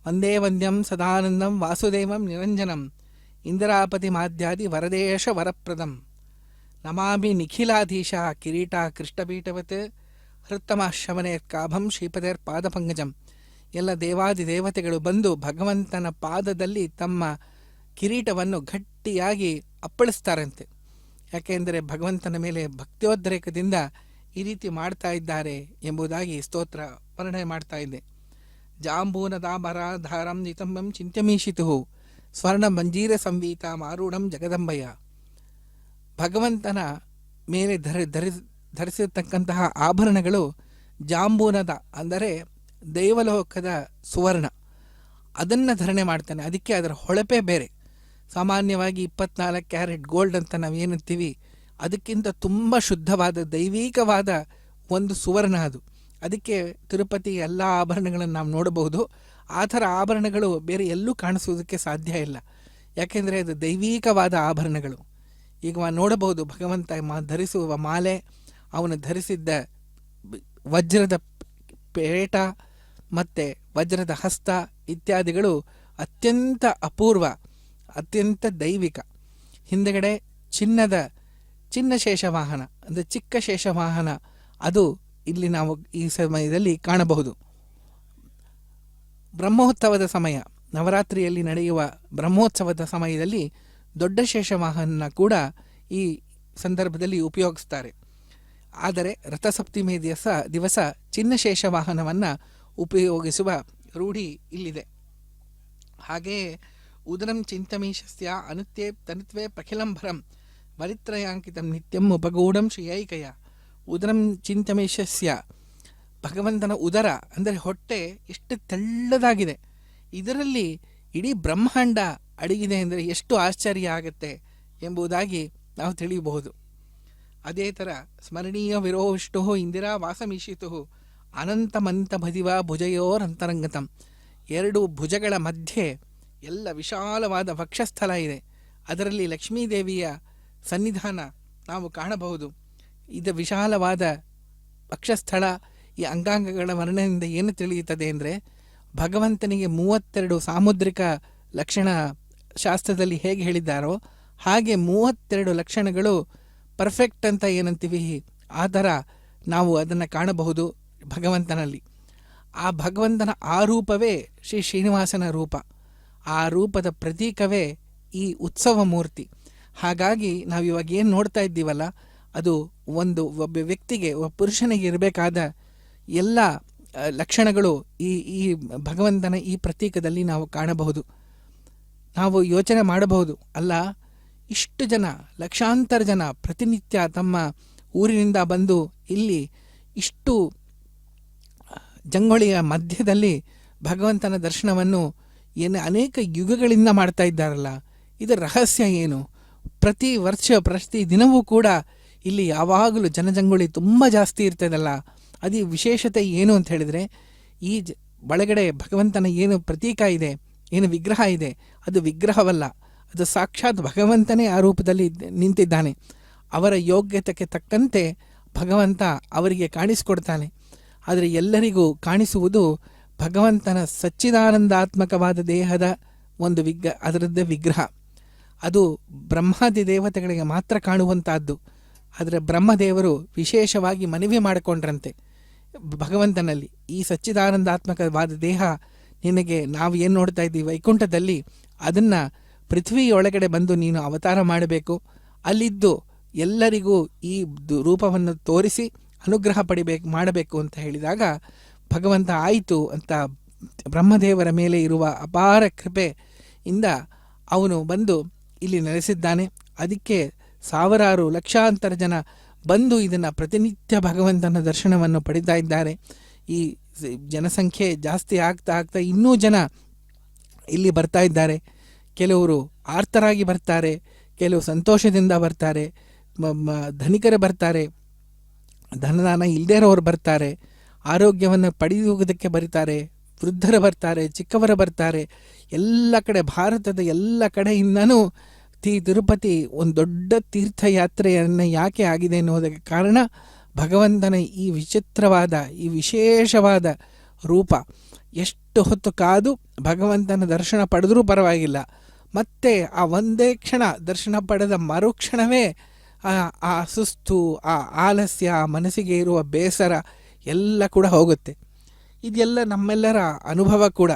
ವಂದೇ ವಂದ್ಯಂ ಸದಾನಂದಂ ವಾಸುದೇವಂ ನಿರಂಜನಂ ಇಂದಿರಾಪತಿ ಮಾಧ್ಯಾದಿ ವರದೇಶ ವರಪ್ರದಂ ನಮಾಮಿ ನಿಖಿಲಾಧೀಶ ಕಿರೀಟ ಕೃಷ್ಣಪೀಠವತ್ ಹೃತ್ತಮಾಶಮನೇರ್ಕಾಭಂ ಶ್ರೀಪದೇರ್ಪಾದಪಂಕಜಂ. ಎಲ್ಲ ದೇವಾದಿ ದೇವತೆಗಳು ಬಂದು ಭಗವಂತನ ಪಾದದಲ್ಲಿ ತಮ್ಮ ಕಿರೀಟವನ್ನು ಗಟ್ಟಿಯಾಗಿ ಅಪ್ಪಳಿಸ್ತಾರಂತೆ. ಯಾಕೆಂದರೆ ಭಗವಂತನ ಮೇಲೆ ಭಕ್ತಿಯೋದ್ರೇಕದಿಂದ ಈ ರೀತಿ ಮಾಡ್ತಾ ಇದ್ದಾರೆ ಎಂಬುದಾಗಿ ಸ್ತೋತ್ರ ವರ್ಣನೆ ಮಾಡ್ತಾ ಇದೆ. ಜಾಂಬೂನದಾಮರಾಧಾರಂ ನಿತಂಬಂ ಚಿಂತ್ಯಮೀಶಿತು ಸ್ವರ್ಣ ಮಂಜೀರ ಸಂವೀತ ಮಾರೂಢಂ ಜಗದಂಬಯ್ಯ. ಭಗವಂತನ ಮೇಲೆ ಧರಿಸಿರ್ತಕ್ಕಂತಹ ಆಭರಣಗಳು ಜಾಂಬೂನದ, ಅಂದರೆ ದೈವಲೋಕದ ಸುವರ್ಣ, ಅದನ್ನು ಧರಣೆ ಮಾಡ್ತಾನೆ. ಅದಕ್ಕೆ ಅದರ ಹೊಳಪೇ ಬೇರೆ. ಸಾಮಾನ್ಯವಾಗಿ 24 ಕ್ಯಾರೆಟ್ ಗೋಲ್ಡ್ ಅಂತ ನಾವೇನುತ್ತೀವಿ, ಅದಕ್ಕಿಂತ ತುಂಬ ಶುದ್ಧವಾದ ದೈವೀಕವಾದ ಒಂದು ಸುವರ್ಣ ಅದು. ಅದಕ್ಕೆ ತಿರುಪತಿ ಎಲ್ಲ ಆಭರಣಗಳನ್ನು ನಾವು ನೋಡಬಹುದು. ಆ ಥರ ಆಭರಣಗಳು ಬೇರೆ ಎಲ್ಲೂ ಕಾಣಿಸೋದಕ್ಕೆ ಸಾಧ್ಯ ಇಲ್ಲ. ಯಾಕೆಂದರೆ ಅದು ದೈವೀಕವಾದ ಆಭರಣಗಳು. ಈಗ ನೋಡಬಹುದು ಭಗವಂತ ಧರಿಸುವ ಮಾಲೆ, ಅವನು ಧರಿಸಿದ್ದ ವಜ್ರದ ಪೇಟ ಮತ್ತು ವಜ್ರದ ಹಸ್ತ ಇತ್ಯಾದಿಗಳು ಅತ್ಯಂತ ಅಪೂರ್ವ, ಅತ್ಯಂತ ದೈವಿಕ. ಹಿಂದಗಡೆ ಚಿನ್ನ ಶೇಷವಾಹನ ಅಂದರೆ ಚಿಕ್ಕ ಶೇಷವಾಹನ, ಅದು ಇಲ್ಲಿ ನಾವು ಈ ಸಮಯದಲ್ಲಿ ಕಾಣಬಹುದು. ಬ್ರಹ್ಮೋತ್ಸವದ ಸಮಯ, ನವರಾತ್ರಿಯಲ್ಲಿ ನಡೆಯುವ ಬ್ರಹ್ಮೋತ್ಸವದ ಸಮಯದಲ್ಲಿ ದೊಡ್ಡ ಶೇಷವಾಹನ ಕೂಡ ಈ ಸಂದರ್ಭದಲ್ಲಿ ಉಪಯೋಗಿಸ್ತಾರೆ. ಆದರೆ ರಥಸಪ್ತಮಿ ದಿವಸ ಚಿನ್ನ ಶೇಷವಾಹನವನ್ನು ಉಪಯೋಗಿಸುವ ರೂಢಿ ಇಲ್ಲಿದೆ. ಹಾಗೆಯೇ ಉದರಂ ಚಿಂತಮೀಶಸ್ಯ ಅನುತ್ಯೇ ತನುತ್ವೇ ಪ್ರಖಿಲಂಭರಂ ವರಿತ್ರಯಾಂಕಿತಂ ನಿತ್ಯಂ ಉಪಗೂಢಂ ಶ್ರೀಯೈಕಯ. ಉದರಂ ಚಿಂತಮೀಶಸ್ಯ, ಭಗವಂತನ ಉದರ ಅಂದರೆ ಹೊಟ್ಟೆ ಎಷ್ಟು ತೆಳ್ಳದಾಗಿದೆ, ಇದರಲ್ಲಿ ಇಡೀ ಬ್ರಹ್ಮಾಂಡ ಅಡಗಿದೆ ಅಂದರೆ ಎಷ್ಟು ಆಶ್ಚರ್ಯ ಆಗುತ್ತೆ ಎಂಬುದಾಗಿ ನಾವು ತಿಳಿಯಬಹುದು. ಅದೇ ಥರ ಸ್ಮರಣೀಯ ವಿರೋವಿಷ್ಟು ಇಂದಿರಾ ವಾಸಮೀಶಿತು ಅನಂತಮಂತ ಭದಿವ ಭುಜಯೋರಂತರಂಗತಂ. ಎರಡು ಭುಜಗಳ ಮಧ್ಯೆ ಎಲ್ಲ ವಿಶಾಲವಾದ ವಕ್ಷಸ್ಥಲ ಇದೆ. ಅದರಲ್ಲಿ ಲಕ್ಷ್ಮೀದೇವಿಯ ಸನ್ನಿಧಾನ ನಾವು ಕಾಣಬಹುದು. ಇದು ವಿಶಾಲವಾದ ವಕ್ಷಸ್ಥಳ. ಈ ಅಂಗಾಂಗಗಳ ವರ್ಣನೆಯಿಂದ ಏನು ತಿಳಿಯುತ್ತದೆ ಅಂದರೆ, ಭಗವಂತನಿಗೆ 32 ಸಾಮುದ್ರಿಕ ಲಕ್ಷಣ ಶಾಸ್ತ್ರದಲ್ಲಿ ಹೇಗೆ ಹೇಳಿದ್ದಾರೋ ಹಾಗೆ 32 ಲಕ್ಷಣಗಳು ಪರ್ಫೆಕ್ಟ್ ಅಂತ ಏನಂತೀವಿ, ಆ ಥರ ನಾವು ಅದನ್ನು ಕಾಣಬಹುದು ಭಗವಂತನಲ್ಲಿ. ಆ ಭಗವಂತನ ಆ ರೂಪವೇ ಶ್ರೀನಿವಾಸನ ರೂಪ. ಆ ರೂಪದ ಪ್ರತೀಕವೇ ಈ ಉತ್ಸವ ಮೂರ್ತಿ. ಹಾಗಾಗಿ ನಾವಿವಾಗ ಏನು ನೋಡ್ತಾ ಇದ್ದೀವಲ್ಲ, ಅದು ಒಬ್ಬ ವ್ಯಕ್ತಿಗೆ, ಒಬ್ಬ ಪುರುಷನಿಗೆ ಇರಬೇಕಾದ ಎಲ್ಲ ಲಕ್ಷಣಗಳು ಈ ಭಗವಂತನ ಈ ಪ್ರತೀಕದಲ್ಲಿ ನಾವು ಕಾಣಬಹುದು. ನಾವು ಯೋಚನೆ ಮಾಡಬಹುದು, ಅಲ್ಲ ಇಷ್ಟು ಜನ, ಲಕ್ಷಾಂತರ ಜನ ಪ್ರತಿನಿತ್ಯ ತಮ್ಮ ಊರಿನಿಂದ ಬಂದು ಇಲ್ಲಿ ಇಷ್ಟು ಜಂಗೊಳಿಯ ಮಧ್ಯದಲ್ಲಿ ಭಗವಂತನ ದರ್ಶನವನ್ನು ಅನೇಕ ಯುಗಗಳಿಂದ ಮಾಡ್ತಾ ಇದ್ದಾರಲ್ಲ, ಇದರ ರಹಸ್ಯ ಏನು? ಪ್ರತಿ ದಿನವೂ ಕೂಡ ಇಲ್ಲಿ ಯಾವಾಗಲೂ ಜನಜಂಗುಳಿ ತುಂಬ ಜಾಸ್ತಿ ಇರ್ತದಲ್ಲ, ಅದು ವಿಶೇಷತೆ ಏನು ಅಂತ ಹೇಳಿದರೆ, ಈ ಒಳಗಡೆ ಭಗವಂತನ ಏನು ಪ್ರತೀಕ ಇದೆ, ಏನು ವಿಗ್ರಹ ಇದೆ, ಅದು ವಿಗ್ರಹವಲ್ಲ, ಅದು ಸಾಕ್ಷಾತ್ ಭಗವಂತನೇ ಆ ರೂಪದಲ್ಲಿ ನಿಂತಿದ್ದಾನೆ. ಅವರ ಯೋಗ್ಯತೆಗೆ ತಕ್ಕಂತೆ ಭಗವಂತ ಅವರಿಗೆ ಕಾಣಿಸಿಕೊಡ್ತಾನೆ. ಆದರೆ ಎಲ್ಲರಿಗೂ ಕಾಣಿಸುವುದು ಭಗವಂತನ ಸಚ್ಚಿದಾನಂದಾತ್ಮಕವಾದ ದೇಹದ ಒಂದು ಅದರದ್ದೇ ವಿಗ್ರಹ. ಅದು ಬ್ರಹ್ಮಾದಿ ದೇವತೆಗಳಿಗೆ ಮಾತ್ರ ಕಾಣುವಂತಹದ್ದು. ಆದರೆ ಬ್ರಹ್ಮದೇವರು ವಿಶೇಷವಾಗಿ ಮನವಿ ಮಾಡಿಕೊಂಡ್ರಂತೆ ಭಗವಂತನಲ್ಲಿ, ಈ ಸಚ್ಚಿದಾನಂದಾತ್ಮಕವಾದ ದೇಹ ನಿನಗೆ ನಾವು ಏನು ನೋಡ್ತಾ ಇದ್ದೀವಿ ವೈಕುಂಠದಲ್ಲಿ, ಅದನ್ನು ಪೃಥ್ವಿಯೊಳಗಡೆ ಬಂದು ನೀನು ಅವತಾರ ಮಾಡಬೇಕು, ಅಲ್ಲಿದ್ದು ಎಲ್ಲರಿಗೂ ಈ ರೂಪವನ್ನು ತೋರಿಸಿ ಅನುಗ್ರಹ ಮಾಡಬೇಕು ಅಂತ ಹೇಳಿದಾಗ ಭಗವಂತ ಆಯಿತು ಅಂತ ಬ್ರಹ್ಮದೇವರ ಮೇಲೆ ಇರುವ ಅಪಾರ ಕೃಪೆಯಿಂದ ಅವನು ಬಂದು ಇಲ್ಲಿ ನೆಲೆಸಿದ್ದಾನೆ. ಅದಕ್ಕೆ ಸಾವಿರಾರು ಲಕ್ಷಾಂತರ ಜನ ಬಂದು ಇದನ್ನು ಪ್ರತಿನಿತ್ಯ ಭಗವಂತನ ದರ್ಶನವನ್ನು ಪಡಿತಾ ಇದ್ದಾರೆ. ಈ ಜನಸಂಖ್ಯೆ ಜಾಸ್ತಿ ಆಗ್ತಾ ಇನ್ನೂ ಜನ ಇಲ್ಲಿ ಬರ್ತಾ ಇದ್ದಾರೆ. ಕೆಲವರು ಆರ್ತರಾಗಿ ಬರ್ತಾರೆ, ಕೆಲವು ಸಂತೋಷದಿಂದ ಬರ್ತಾರೆ, ಧನಿಕರು ಬರ್ತಾರೆ, ಧನದಾನ ಇಲ್ಲದೇ ಇರೋರು ಬರ್ತಾರೆ, ಆರೋಗ್ಯವನ್ನು ಪಡೆಯುವುದಕ್ಕೆ ಬರೀತಾರೆ, ವೃದ್ಧರು ಬರ್ತಾರೆ, ಚಿಕ್ಕವರು ಬರ್ತಾರೆ. ಎಲ್ಲ ಕಡೆ, ಭಾರತದ ಎಲ್ಲ ಕಡೆಯಿಂದನೂ ತಿರುಪತಿ ಒಂದು ದೊಡ್ಡ ತೀರ್ಥಯಾತ್ರೆಯನ್ನು ಯಾಕೆ ಆಗಿದೆ ಅನ್ನೋದಕ್ಕೆ ಕಾರಣ ಭಗವಂತನ ಈ ವಿಚಿತ್ರವಾದ, ಈ ವಿಶೇಷವಾದ ರೂಪ. ಎಷ್ಟು ಹೊತ್ತು ಕಾದು ಭಗವಂತನ ದರ್ಶನ ಪಡೆದರೂ ಪರವಾಗಿಲ್ಲ, ಮತ್ತೆ ಆ ಒಂದೇ ಕ್ಷಣ ದರ್ಶನ ಪಡೆದ ಮರುಕ್ಷಣವೇ ಆ ಸುಸ್ತು, ಆ ಆಲಸ್ಯ, ಮನಸ್ಸಿಗೆ ಇರುವ ಬೇಸರ ಎಲ್ಲ ಕೂಡ ಹೋಗುತ್ತೆ. ಇದೆಲ್ಲ ನಮ್ಮೆಲ್ಲರ ಅನುಭವ ಕೂಡ.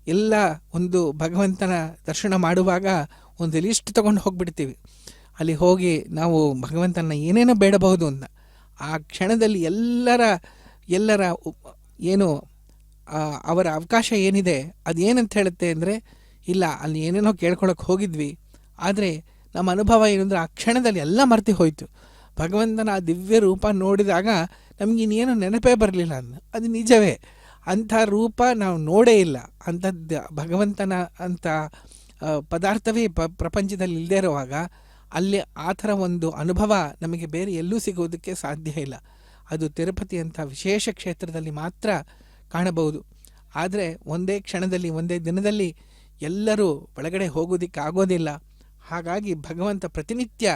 ಎಲ್ಲ ಒಂದು ಭಗವಂತನ ದರ್ಶನ ಮಾಡುವಾಗ ಒಂದು ಲಿಸ್ಟ್ ತಗೊಂಡು ಹೋಗ್ಬಿಡ್ತೀವಿ. ಅಲ್ಲಿ ಹೋಗಿ ನಾವು ಭಗವಂತನ ಏನೇನೋ ಬೇಡಬಹುದು ಅಂತ. ಆ ಕ್ಷಣದಲ್ಲಿ ಎಲ್ಲರ ಏನು ಅವರ ಅವಕಾಶ ಏನಿದೆ ಅದೇನಂತ ಹೇಳುತ್ತೆ ಅಂದರೆ, ಇಲ್ಲ ಅಲ್ಲಿ ಏನೇನೋ ಕೇಳ್ಕೊಳಕ್ಕೆ ಹೋಗಿದ್ವಿ, ಆದರೆ ನಮ್ಮ ಅನುಭವ ಏನಂದರೆ ಆ ಕ್ಷಣದಲ್ಲಿ ಎಲ್ಲ ಮರ್ತಿ ಹೋಯಿತು. ಭಗವಂತನ ಆ ದಿವ್ಯ ರೂಪ ನೋಡಿದಾಗ ನಮಗಿನ್ನೇನು ನೆನಪೇ ಬರಲಿಲ್ಲ. ಅದು ನಿಜವೇ, ಅಂಥ ರೂಪ ನಾವು ನೋಡೇ ಇಲ್ಲ. ಅಂಥದ್ದು ಭಗವಂತನ ಅಂಥ ಪದಾರ್ಥವೇ ಪ್ರಪಂಚದಲ್ಲಿ ಇಲ್ಲದೇ ಇರುವಾಗ ಅಲ್ಲಿ ಆ ಥರ ಒಂದು ಅನುಭವ ನಮಗೆ ಬೇರೆ ಎಲ್ಲೂ ಸಿಗೋದಕ್ಕೆ ಸಾಧ್ಯ ಇಲ್ಲ. ಅದು ತಿರುಪತಿ ಅಂತ ವಿಶೇಷ ಕ್ಷೇತ್ರದಲ್ಲಿ ಮಾತ್ರ ಕಾಣಬಹುದು. ಆದರೆ ಒಂದೇ ಕ್ಷಣದಲ್ಲಿ ಒಂದೇ ದಿನದಲ್ಲಿ ಎಲ್ಲರೂ ಒಳಗಡೆ ಹೋಗೋದಿಕ್ಕಾಗೋದಿಲ್ಲ. ಹಾಗಾಗಿ ಭಗವಂತ ಪ್ರತಿನಿತ್ಯ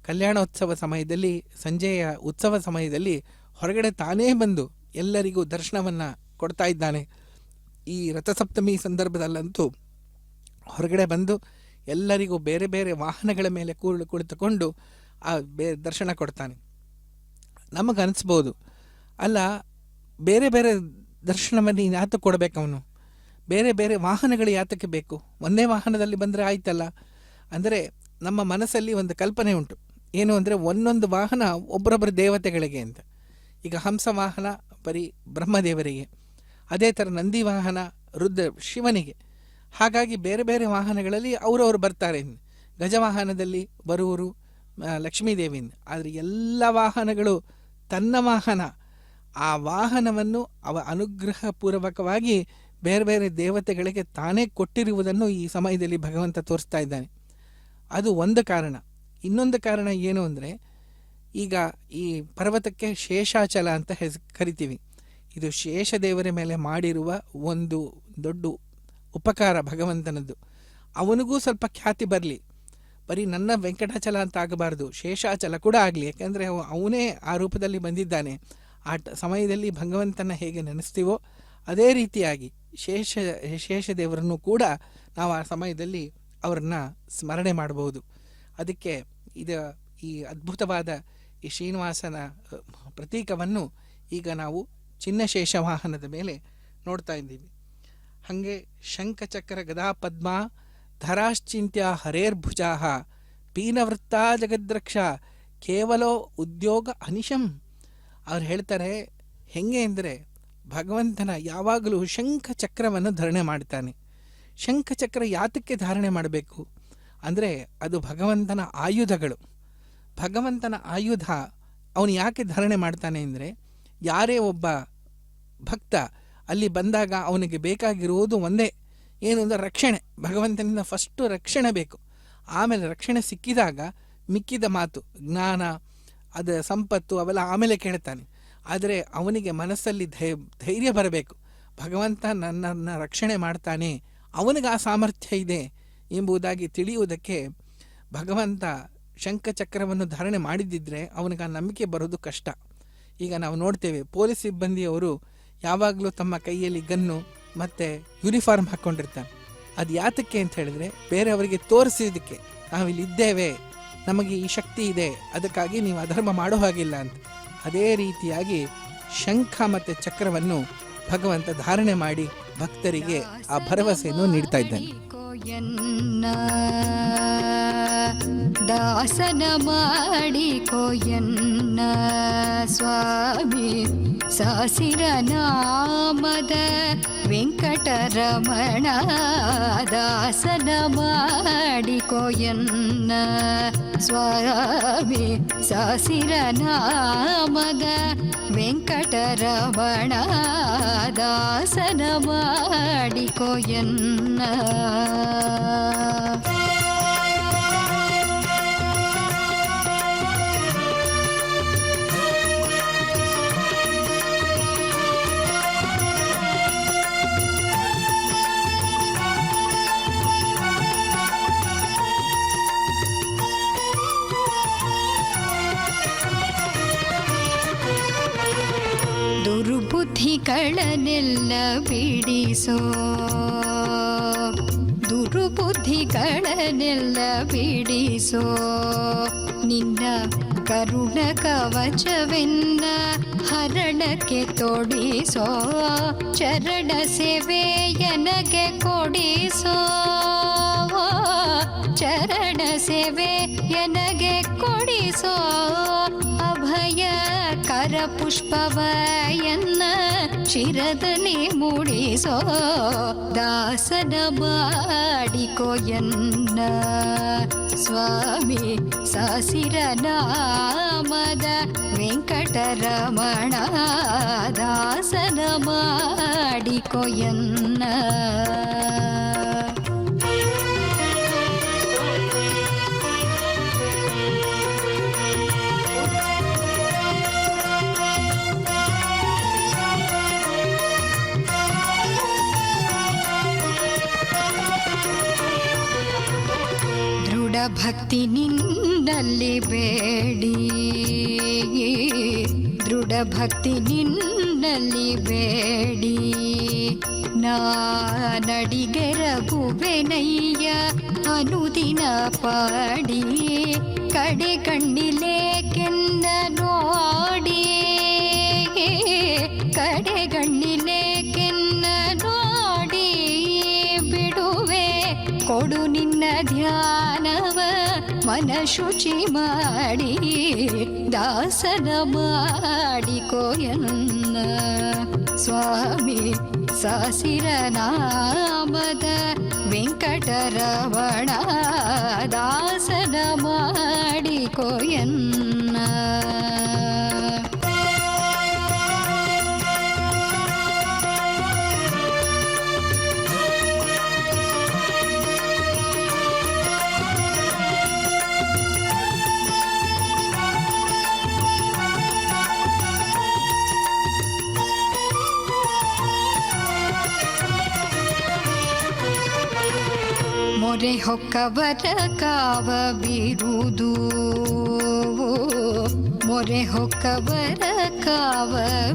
ಕಲ್ಯಾಣೋತ್ಸವ ಸಮಯದಲ್ಲಿ, ಸಂಜೆಯ ಉತ್ಸವ ಸಮಯದಲ್ಲಿ ಹೊರಗಡೆ ತಾನೇ ಬಂದು ಎಲ್ಲರಿಗೂ ದರ್ಶನವನ್ನು ಕೊಡ್ತಾ ಇದ್ದಾನೆ. ಈ ರಥಸಪ್ತಮಿ ಸಂದರ್ಭದಲ್ಲಂತೂ ಹೊರಗಡೆ ಬಂದು ಎಲ್ಲರಿಗೂ ಬೇರೆ ಬೇರೆ ವಾಹನಗಳ ಮೇಲೆ ಕುಳಿತುಕೊಂಡು ದರ್ಶನ ಕೊಡ್ತಾನೆ. ನಮಗನ್ನಿಸ್ಬೋದು, ಅಲ್ಲ ಬೇರೆ ಬೇರೆ ದರ್ಶನವನ್ನು ಯಾತಕ್ಕೆ ಕೊಡಬೇಕು, ಅವನು ಬೇರೆ ಬೇರೆ ವಾಹನಗಳು ಯಾತಕ್ಕೆ ಬೇಕು, ಒಂದೇ ವಾಹನದಲ್ಲಿ ಬಂದರೆ ಆಯ್ತಲ್ಲ. ಅಂದರೆ ನಮ್ಮ ಮನಸ್ಸಲ್ಲಿ ಒಂದು ಕಲ್ಪನೆ ಉಂಟು, ಏನು ಅಂದರೆ ಒಂದೊಂದು ವಾಹನ ಒಬ್ಬರೊಬ್ಬರ ದೇವತೆಗಳಿಗೆ ಅಂತ. ಈಗ ಹಂಸ ವಾಹನ ಬರೀ ಬ್ರಹ್ಮದೇವರಿಗೆ, ಅದೇ ಥರ ನಂದಿ ವಾಹನ ರುದ್ರ ಶಿವನಿಗೆ. ಹಾಗಾಗಿ ಬೇರೆ ಬೇರೆ ವಾಹನಗಳಲ್ಲಿ ಅವರವರು ಬರ್ತಾರೆ. ಗಜವಾಹನದಲ್ಲಿ ಬರುವರು ಲಕ್ಷ್ಮೀದೇವಿಯಿಂದ. ಆದರೆ ಎಲ್ಲ ವಾಹನಗಳು ತನ್ನ ವಾಹನ, ಆ ವಾಹನವನ್ನು ಅನುಗ್ರಹಪೂರ್ವಕವಾಗಿ ಬೇರೆ ಬೇರೆ ದೇವತೆಗಳಿಗೆ ತಾನೇ ಕೊಟ್ಟಿರುವುದನ್ನು ಈ ಸಮಯದಲ್ಲಿ ಭಗವಂತ ತೋರಿಸ್ತಾ ಇದ್ದಾನೆ. ಅದು ಒಂದು ಕಾರಣ. ಇನ್ನೊಂದು ಕಾರಣ ಏನು ಅಂದರೆ, ಈಗ ಈ ಪರ್ವತಕ್ಕೆ ಶೇಷಾಚಲ ಅಂತ ಕರಿತೀವಿ. ಇದು ಶೇಷದೇವರ ಮೇಲೆ ಮಾಡಿರುವ ಒಂದು ದೊಡ್ಡ ಉಪಕಾರ ಭಗವಂತನದ್ದು. ಅವನಿಗೂ ಸ್ವಲ್ಪ ಖ್ಯಾತಿ ಬರಲಿ, ಬರೀ ನನ್ನ ವೆಂಕಟಾಚಲ ಅಂತ ಆಗಬಾರ್ದು, ಶೇಷಾಚಲ ಕೂಡ ಆಗಲಿ. ಯಾಕೆಂದರೆ ಅವನೇ ಆ ರೂಪದಲ್ಲಿ ಬಂದಿದ್ದಾನೆ. ಆ ಸಮಯದಲ್ಲಿ ಭಗವಂತನ ಹೇಗೆ ನೆನೆಸ್ತೀವೋ ಅದೇ ರೀತಿಯಾಗಿ ಶೇಷದೇವರನ್ನು ಕೂಡ ನಾವು ಆ ಸಮಯದಲ್ಲಿ ಅವರನ್ನು ಸ್ಮರಣೆ ಮಾಡಬಹುದು. ಅದಕ್ಕೆ ಈ ಅದ್ಭುತವಾದ ಈ ಶ್ರೀನಿವಾಸನ ಪ್ರತೀಕವನ್ನು ಈಗ ನಾವು ಚಿನ್ನಶೇಷ ವಾಹನದ ಮೇಲೆ ನೋಡ್ತಾ ಇದ್ದೀವಿ. ಹಾಗೆ ಶಂಖಚಕ್ರ ಗದಾ ಪದ್ಮ ಧರಾಶ್ಚಿಂತ್ಯ ಹರೇರ್ಭುಜಾ ಪೀನವೃತ್ತ ಜಗದ್ರಕ್ಷ ಕೇವಲೋ ಉದ್ಯೋಗ ಅನಿಶಂ. ಅವ್ರು ಹೇಳ್ತಾರೆ ಹೆಂಗೆ ಅಂದರೆ, ಭಗವಂತನ ಯಾವಾಗಲೂ ಶಂಖಚಕ್ರವನ್ನು ಧಾರಣೆ ಮಾಡ್ತಾನೆ. ಶಂಖಚಕ್ರ ಯಾತಕ್ಕೆ ಧಾರಣೆ ಮಾಡಬೇಕು ಅಂದರೆ, ಅದು ಭಗವಂತನ ಆಯುಧಗಳು. ಭಗವಂತನ ಆಯುಧ ಅವನು ಯಾಕೆ ಧಾರಣೆ ಮಾಡ್ತಾನೆ ಅಂದರೆ, ಯಾರೇ ಒಬ್ಬ ಭಕ್ತ ಅಲ್ಲಿ ಬಂದಾಗ ಅವನಿಗೆ ಬೇಕಾಗಿರುವುದು ಒಂದೇ, ಏನು ಅಂದರೆ ರಕ್ಷಣೆ. ಭಗವಂತನಿಂದ ಫಸ್ಟು ರಕ್ಷಣೆ ಬೇಕು, ಆಮೇಲೆ ರಕ್ಷಣೆ ಸಿಕ್ಕಿದಾಗ ಮಿಕ್ಕಿದ ಮಾತು ಜ್ಞಾನ, ಅದರ ಸಂಪತ್ತು ಅವೆಲ್ಲ ಆಮೇಲೆ ಕೇಳ್ತಾನೆ. ಆದರೆ ಅವನಿಗೆ ಮನಸ್ಸಲ್ಲಿ ಧೈರ್ಯ ಬರಬೇಕು, ಭಗವಂತ ನನ್ನನ್ನು ರಕ್ಷಣೆ ಮಾಡ್ತಾನೆ, ಅವನಿಗೆ ಆ ಸಾಮರ್ಥ್ಯ ಇದೆ ಎಂಬುದಾಗಿ ತಿಳಿಯುವುದಕ್ಕೆ ಭಗವಂತ ಶಂಖಚಕ್ರವನ್ನು ಧಾರಣೆ ಮಾಡಿದ್ದಿದ್ರೆ ಅವನಿಗೆ ಆ ನಂಬಿಕೆ ಬರೋದು ಕಷ್ಟ. ಈಗ ನಾವು ನೋಡ್ತೇವೆ, ಪೊಲೀಸ್ ಸಿಬ್ಬಂದಿಯವರು ಯಾವಾಗಲೂ ತಮ್ಮ ಕೈಯಲ್ಲಿ ಗನ್ನು ಮತ್ತು ಯೂನಿಫಾರ್ಮ್ ಹಾಕ್ಕೊಂಡಿರ್ತಾನೆ. ಅದು ಯಾತಕ್ಕೆ ಅಂತ ಹೇಳಿದ್ರೆ, ಬೇರೆಯವರಿಗೆ ತೋರಿಸೋದಕ್ಕೆ ನಾವಿಲ್ಲಿದ್ದೇವೆ, ನಮಗೆ ಈ ಶಕ್ತಿ ಇದೆ, ಅದಕ್ಕಾಗಿ ನೀವು ಅಧರ್ಮ ಮಾಡೋ ಹಾಗಿಲ್ಲ ಅಂತ. ಅದೇ ರೀತಿಯಾಗಿ ಶಂಖ ಮತ್ತು ಚಕ್ರವನ್ನು ಭಗವಂತ ಧಾರಣೆ ಮಾಡಿ ಭಕ್ತರಿಗೆ ಆ ಭರವಸೆಯನ್ನು ನೀಡ್ತಾ ಇದ್ದಾನೆ. ದಾಸನ ಮಾಡಿಕೋಯನ್ನ ಸ್ವಾಮಿ ಸಾಸಿರ ನಾಮದ ವೆಂಕಟರಮಣ. ದಾಸನ ಮಾಡಿಕೋಯನ್ನ ಸ್ವಾಮಿ ಸಾಸಿರ ನಾಮದ ವೆಂಕಟರಮಣ. ದಾಸನ ಮಾಡಿಕೋಯನ್ನ. ದುರ್ಬುದ್ಧಿಗಳನ್ನೆಲ್ಲ ಬಿಡಿಸೋ, ದುರ್ಬುದ್ಧಿಗಳನ್ನೆಲ್ಲ ಬಿಡಿಸೋ, ನಿನ್ನ ಕರುಣ ಕವಚವೆನ್ನ ಹರಣಕ್ಕೆ ತೊಡಿಸೋ. ಚರಣ ಸೇವೆಯನಗೆ ಕೊಡಿಸೋ, ಚರಣ ಸೇವೆಯನಗೆ ಕೊಡಿಸೋ. ಅಭಯ ಕರ ಪುಷ್ಪವಯನ್ನ ಶಿರದಲ್ಲಿ ಮೂಡಿಸೋ. ದಾಸನ ಮಾಡಿಕೋಯನ್ನ ಸ್ವಾಮಿ ಸಾಸಿರ ನಾಮದ ವೆಂಕಟರಮಣ. ದಾಸನ ಮಾಡಿಕೋಯನ್ನ. ಭಕ್ತಿ ನಿನ್ನಲ್ಲಿ ಬೇಡಿ, ದೃಢ ಭಕ್ತಿ ನಿನ್ನಲ್ಲಿ ಬೇಡಿ. ನಾನಡಿಗೆರಗುವೆನಯ್ಯ ಅನುದಿನ ಪಾಡಿ, ಕಡೆ ಕಣ್ಣಿಲೆ ಕೆನ್ನ ನೋಡಿ, ಕಡೆ ಕಣ್ಣಿಲೆ ಕೆನ್ನ ನೋಡಿ. ಬಿಡುವೆ ಕೊಡು ನಿನ್ನ ಧ್ಯಾನವ ಮನ ಶುಚಿ ಮಾಡಿ, ದಾಸನ ಮಾಡಿಕೋಯನ್ನ ಸ್ವಾಮಿ ಸಾಸಿರ ನಾಮದ ವೆಂಕಟರಮಣ, ದಾಸನ ಮಾಡಿಕೋಯನ್ನ. ಮೊರೆ ಹೊಕ್ಕವರ ಕಾವ ಬಿರುದು, ಮೊರೆ ಹೊಕ್ಕವರ ಕಾವ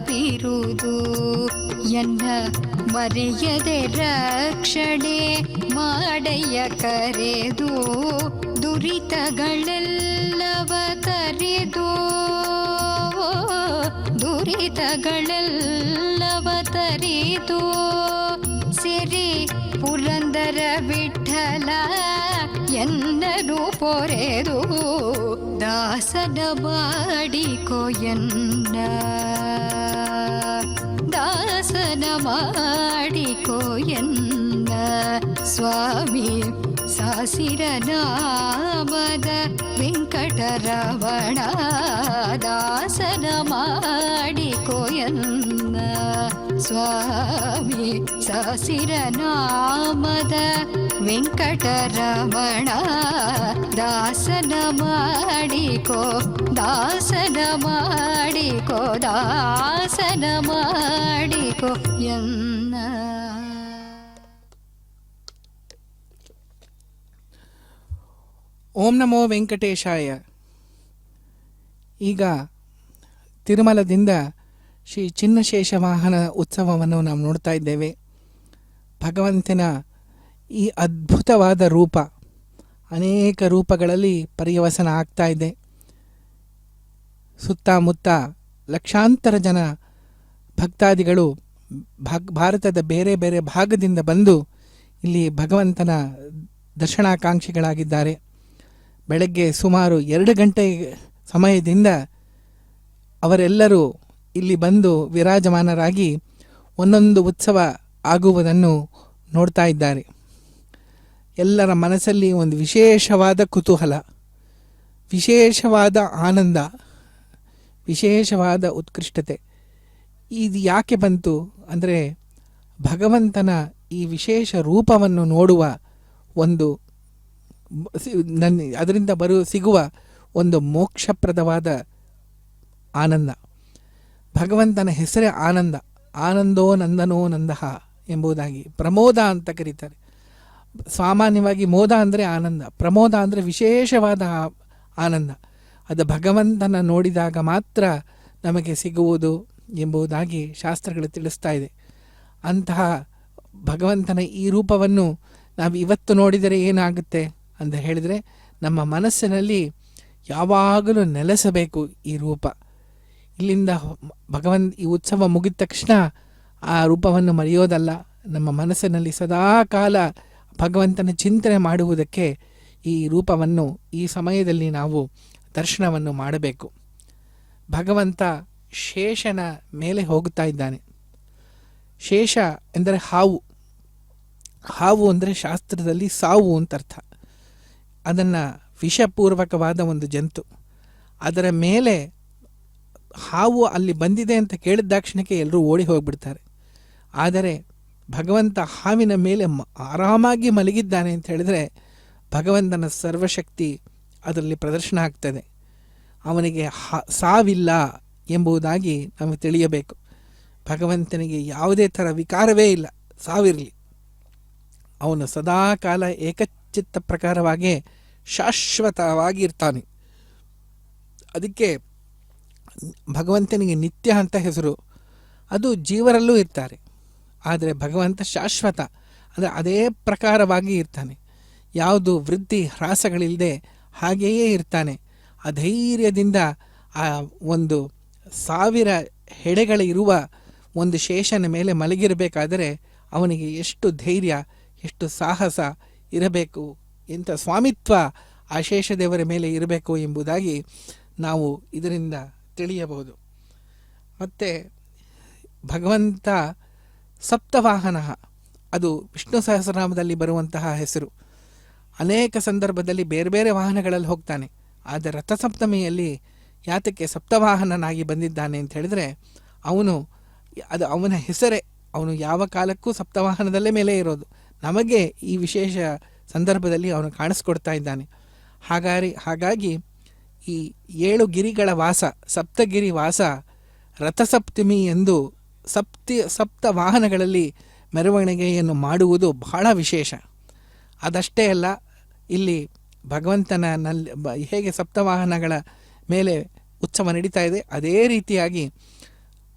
ಬಿರುದು. ಎನ್ನ ಮರೆಯದೆ ರಕ್ಷಣೆ ಮಾಡಯ್ಯ ಕರೆದು, ದುರಿತಗಳೆಲ್ಲವ ತರೆದು, ದುರಿತಗಳೆಲ್ಲವ ತರೆದು. ಸಿರಿ ಪುರಂದರ ವಿಠಲ ಎನ್ನನು ಪೊರೆದು, ದಾಸನ ಮಾಡಿಕೋಯನ್ನ, ದಾಸನ ಮಾಡಿಕೋಯನ್ನ. ಸ್ವಾಮಿ ಸಾಸಿರ ನಾಮದ ವೆಂಕಟರಮಣ, ದಾಸನ ಮಾಡಿಕೋಯನ್ನ. ಸ್ವಾಮಿ ಸಾಸಿರ ನಾಮದ ವೆಂಕಟರಮಣ, ದಾಸನ ಮಾಡಿಕೋ, ದಾಸನ ಮಾಡಿಕೋ, ದಾಸನ ಮಾಡಿಕೋ ಎನ್ನ. ಓಂ ನಮೋ ವೆಂಕಟೇಶಾಯ. ಈಗ ತಿರುಮಲದಿಂದ ಶ್ರೀ ಚಿನ್ನಶೇಷ ವಾಹನ ಉತ್ಸವವನ್ನು ನಾವು ನೋಡ್ತಾ ಇದ್ದೇವೆ. ಭಗವಂತನ ಈ ಅದ್ಭುತವಾದ ರೂಪ ಅನೇಕ ರೂಪಗಳಲ್ಲಿ ಪರ್ಯವಸನ ಆಗ್ತಾ ಇದೆ. ಸುತ್ತಮುತ್ತ ಲಕ್ಷಾಂತರ ಜನ ಭಕ್ತಾದಿಗಳು ಭಾರತದ ಬೇರೆ ಬೇರೆ ಭಾಗದಿಂದ ಬಂದು ಇಲ್ಲಿ ಭಗವಂತನ ದರ್ಶನಾಕಾಂಕ್ಷಿಗಳಾಗಿದ್ದಾರೆ. ಬೆಳಗ್ಗೆ ಸುಮಾರು 2 ಗಂಟೆ ಸಮಯದಿಂದ ಅವರೆಲ್ಲರೂ ಇಲ್ಲಿ ಬಂದು ವಿರಾಜಮಾನರಾಗಿ ಒಂದೊಂದು ಉತ್ಸವ ಆಗುವುದನ್ನು ನೋಡ್ತಾ ಇದ್ದಾರೆ. ಎಲ್ಲರ ಮನಸ್ಸಲ್ಲಿ ಒಂದು ವಿಶೇಷವಾದ ಕುತೂಹಲ, ವಿಶೇಷವಾದ ಆನಂದ, ವಿಶೇಷವಾದ ಉತ್ಕೃಷ್ಟತೆ. ಇದು ಯಾಕೆ ಬಂತು ಅಂದರೆ ಭಗವಂತನ ಈ ವಿಶೇಷ ರೂಪವನ್ನು ನೋಡುವ ಒಂದು ಅದರಿಂದ ಸಿಗುವ ಒಂದು ಮೋಕ್ಷಪ್ರದವಾದ ಆನಂದ. ಭಗವಂತನ ಹೆಸರೇ ಆನಂದ. ಆನಂದೋ ನಂದನೋ ನಂದಃ ಎಂಬುದಾಗಿ ಪ್ರಮೋದ ಅಂತ ಕರೀತಾರೆ. ಸಾಮಾನ್ಯವಾಗಿ ಮೋದ ಅಂದರೆ ಆನಂದ, ಪ್ರಮೋದ ಅಂದರೆ ವಿಶೇಷವಾದ ಆನಂದ. ಅದು ಭಗವಂತನ ನೋಡಿದಾಗ ಮಾತ್ರ ನಮಗೆ ಸಿಗುವುದು ಎಂಬುದಾಗಿ ಶಾಸ್ತ್ರಗಳು ತಿಳಿಸ್ತಾ ಇದೆ. ಅಂತಹ ಭಗವಂತನ ಈ ರೂಪವನ್ನು ನಾವು ಇವತ್ತು ನೋಡಿದರೆ ಏನಾಗುತ್ತೆ ಅಂತ ಹೇಳಿದರೆ, ನಮ್ಮ ಮನಸ್ಸಿನಲ್ಲಿ ಯಾವಾಗಲೂ ನೆಲೆಸಬೇಕು ಈ ರೂಪ. ಇಲ್ಲಿಂದ ಈ ಉತ್ಸವ ಮುಗಿದ ತಕ್ಷಣ ಆ ರೂಪವನ್ನು ಮರೆಯೋದಲ್ಲ. ನಮ್ಮ ಮನಸ್ಸಿನಲ್ಲಿ ಸದಾ ಕಾಲ ಭಗವಂತನ ಚಿಂತನೆ ಮಾಡುವುದಕ್ಕೆ ಈ ರೂಪವನ್ನು ಈ ಸಮಯದಲ್ಲಿ ನಾವು ದರ್ಶನವನ್ನು ಮಾಡಬೇಕು. ಭಗವಂತ ಶೇಷನ ಮೇಲೆ ಹೋಗುತ್ತಾ ಇದ್ದಾನೆ. ಶೇಷ ಎಂದರೆ ಹಾವು. ಹಾವು ಅಂದರೆ ಶಾಸ್ತ್ರದಲ್ಲಿ ಸಾವು ಅಂತ ಅರ್ಥ. ಅದನ್ನು ವಿಷಪೂರ್ವಕವಾದ ಒಂದು ಜಂತು. ಅದರ ಮೇಲೆ ಹಾವು ಅಲ್ಲಿ ಬಂದಿದೆ ಅಂತ ಕೇಳಿದಾಕ್ಷಣಕ್ಕೆ ಎಲ್ಲರೂ ಓಡಿ ಹೋಗಿಬಿಡ್ತಾರೆ. ಆದರೆ ಭಗವಂತ ಹಾವಿನ ಮೇಲೆ ಆರಾಮಾಗಿ ಮಲಗಿದ್ದಾನೆ ಅಂತ ಹೇಳಿದರೆ ಭಗವಂತನ ಸರ್ವಶಕ್ತಿ ಅದರಲ್ಲಿ ಪ್ರದರ್ಶನ ಆಗ್ತದೆ. ಅವನಿಗೆ ಸಾವಿಲ್ಲ ಎಂಬುದಾಗಿ ನಮಗೆ ತಿಳಿಯಬೇಕು. ಭಗವಂತನಿಗೆ ಯಾವುದೇ ಥರ ವಿಕಾರವೇ ಇಲ್ಲ, ಸಾವಿರಲಿ. ಅವನು ಸದಾ ಕಾಲ ಏಕಚಿತ್ತ ಪ್ರಕಾರವಾಗಿ ಶಾಶ್ವತವಾಗಿರ್ತಾನೆ. ಅದಕ್ಕೆ ಭಗವಂತನಿಗೆ ನಿತ್ಯ ಅಂತ ಹೆಸರು. ಅದು ಜೀವರಲ್ಲೂ ಇರ್ತಾರೆ, ಆದರೆ ಭಗವಂತ ಶಾಶ್ವತ, ಅಂದರೆ ಅದೇ ಪ್ರಕಾರವಾಗಿ ಇರ್ತಾನೆ. ಯಾವುದು ವೃದ್ಧಿ ಹ್ರಾಸಗಳಿಲ್ಲದೆ ಹಾಗೆಯೇ ಇರ್ತಾನೆ. ಅಧೈರ್ಯದಿಂದ ಆ ಒಂದು 1000 ಹೆಡೆಗಳಿರುವ ಒಂದು ಶೇಷನ ಮೇಲೆ ಮಲಗಿರಬೇಕಾದರೆ ಅವನಿಗೆ ಎಷ್ಟು ಧೈರ್ಯ, ಎಷ್ಟು ಸಾಹಸ ಇರಬೇಕು, ಎಂಥ ಸ್ವಾಮಿತ್ವ ಆ ಶೇಷದೇವರ ಮೇಲೆ ಇರಬೇಕು ಎಂಬುದಾಗಿ ನಾವು ಇದರಿಂದ ತಿಳಿಯಬಹುದು. ಮತ್ತು ಭಗವಂತ ಸಪ್ತವಾಹನ, ಅದು ವಿಷ್ಣು ಸಹಸ್ರನಾಮದಲ್ಲಿ ಬರುವಂತಹ ಹೆಸರು. ಅನೇಕ ಸಂದರ್ಭದಲ್ಲಿ ಬೇರೆ ಬೇರೆ ವಾಹನಗಳಲ್ಲಿ ಹೋಗ್ತಾನೆ. ಆದರೆ ರಥಸಪ್ತಮಿಯಲ್ಲಿ ಯಾತಕ್ಕೆ ಸಪ್ತವಾಹನನಾಗಿ ಬಂದಿದ್ದಾನೆ ಅಂತ ಹೇಳಿದರೆ, ಅದು ಅವನ ಹೆಸರೇ. ಅವನು ಯಾವ ಕಾಲಕ್ಕೂ ಸಪ್ತವಾಹನದಲ್ಲೇ ಮೇಲೆ ಇರೋದು. ನಮಗೆ ಈ ವಿಶೇಷ ಸಂದರ್ಭದಲ್ಲಿ ಅವನು ಕಾಣಿಸ್ಕೊಡ್ತಾ ಇದ್ದಾನೆ. ಹಾಗಾಗಿ ಈ 7 ಗಿರಿಗಳ ವಾಸ, ಸಪ್ತಗಿರಿ ವಾಸ, ರಥಸಪ್ತಮಿ ಎಂದು ಸಪ್ತ ವಾಹನಗಳಲ್ಲಿ ಮೆರವಣಿಗೆಯನ್ನು ಮಾಡುವುದು ಬಹಳ ವಿಶೇಷ. ಅದಷ್ಟೇ ಅಲ್ಲ, ಇಲ್ಲಿ ಭಗವಂತನಲ್ಲಿ ಹೇಗೆ ಸಪ್ತವಾಹನಗಳ ಮೇಲೆ ಉತ್ಸವ ನಡೀತಾ ಇದೆ, ಅದೇ ರೀತಿಯಾಗಿ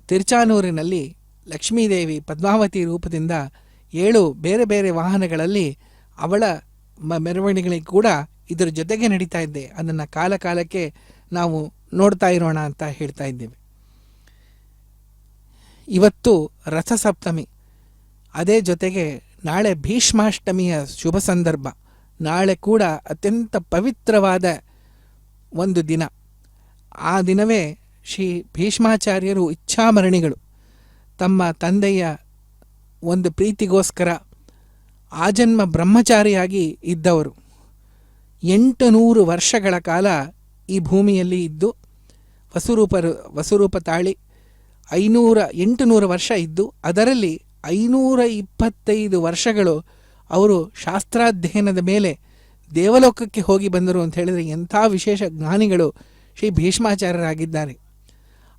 ತಿರುಚಾನೂರಿನಲ್ಲಿ ಲಕ್ಷ್ಮೀದೇವಿ ಪದ್ಮಾವತಿ ರೂಪದಿಂದ 7 ಬೇರೆ ಬೇರೆ ವಾಹನಗಳಲ್ಲಿ ಅವಳ ಮೆರವಣಿಗೆಗಳಿಗೆ ಕೂಡ ಇದರ ಜೊತೆಗೆ ನಡೀತಾ ಇದ್ದೆ. ಅದನ್ನು ಕಾಲಕ್ಕೆ ನಾವು ನೋಡ್ತಾ ಇರೋಣ ಅಂತ ಹೇಳ್ತಾ ಇದ್ದೇವೆ. ಇವತ್ತು ರಥಸಪ್ತಮಿ, ಅದೇ ಜೊತೆಗೆ ನಾಳೆ ಭೀಷ್ಮಾಷ್ಟಮಿಯ ಶುಭ ಸಂದರ್ಭ. ನಾಳೆ ಕೂಡ ಅತ್ಯಂತ ಪವಿತ್ರವಾದ ಒಂದು ದಿನ. ಆ ದಿನವೇ ಶ್ರೀ ಭೀಷ್ಮಾಚಾರ್ಯರು ಇಚ್ಛಾಮರಣಿಗಳು ತಮ್ಮ ತಂದೆಯ ಒಂದು ಪ್ರೀತಿಗೋಸ್ಕರ ಆಜನ್ಮ ಬ್ರಹ್ಮಚಾರಿಯಾಗಿ ಇದ್ದವರು. 800 ವರ್ಷಗಳ ಕಾಲ ಈ ಭೂಮಿಯಲ್ಲಿ ಇದ್ದು ವಸುರೂಪ ತಾಳಿ 800 ವರ್ಷ ಇದ್ದು, ಅದರಲ್ಲಿ 525 ವರ್ಷಗಳು ಅವರು ಶಾಸ್ತ್ರಾಧ್ಯಯನದ ಮೇಲೆ ದೇವಲೋಕಕ್ಕೆ ಹೋಗಿ ಬಂದರು ಅಂತ ಹೇಳಿದರೆ ಎಂಥ ವಿಶೇಷ ಜ್ಞಾನಿಗಳು ಶ್ರೀ ಭೀಷ್ಮಾಚಾರ್ಯರಾಗಿದ್ದಾರೆ.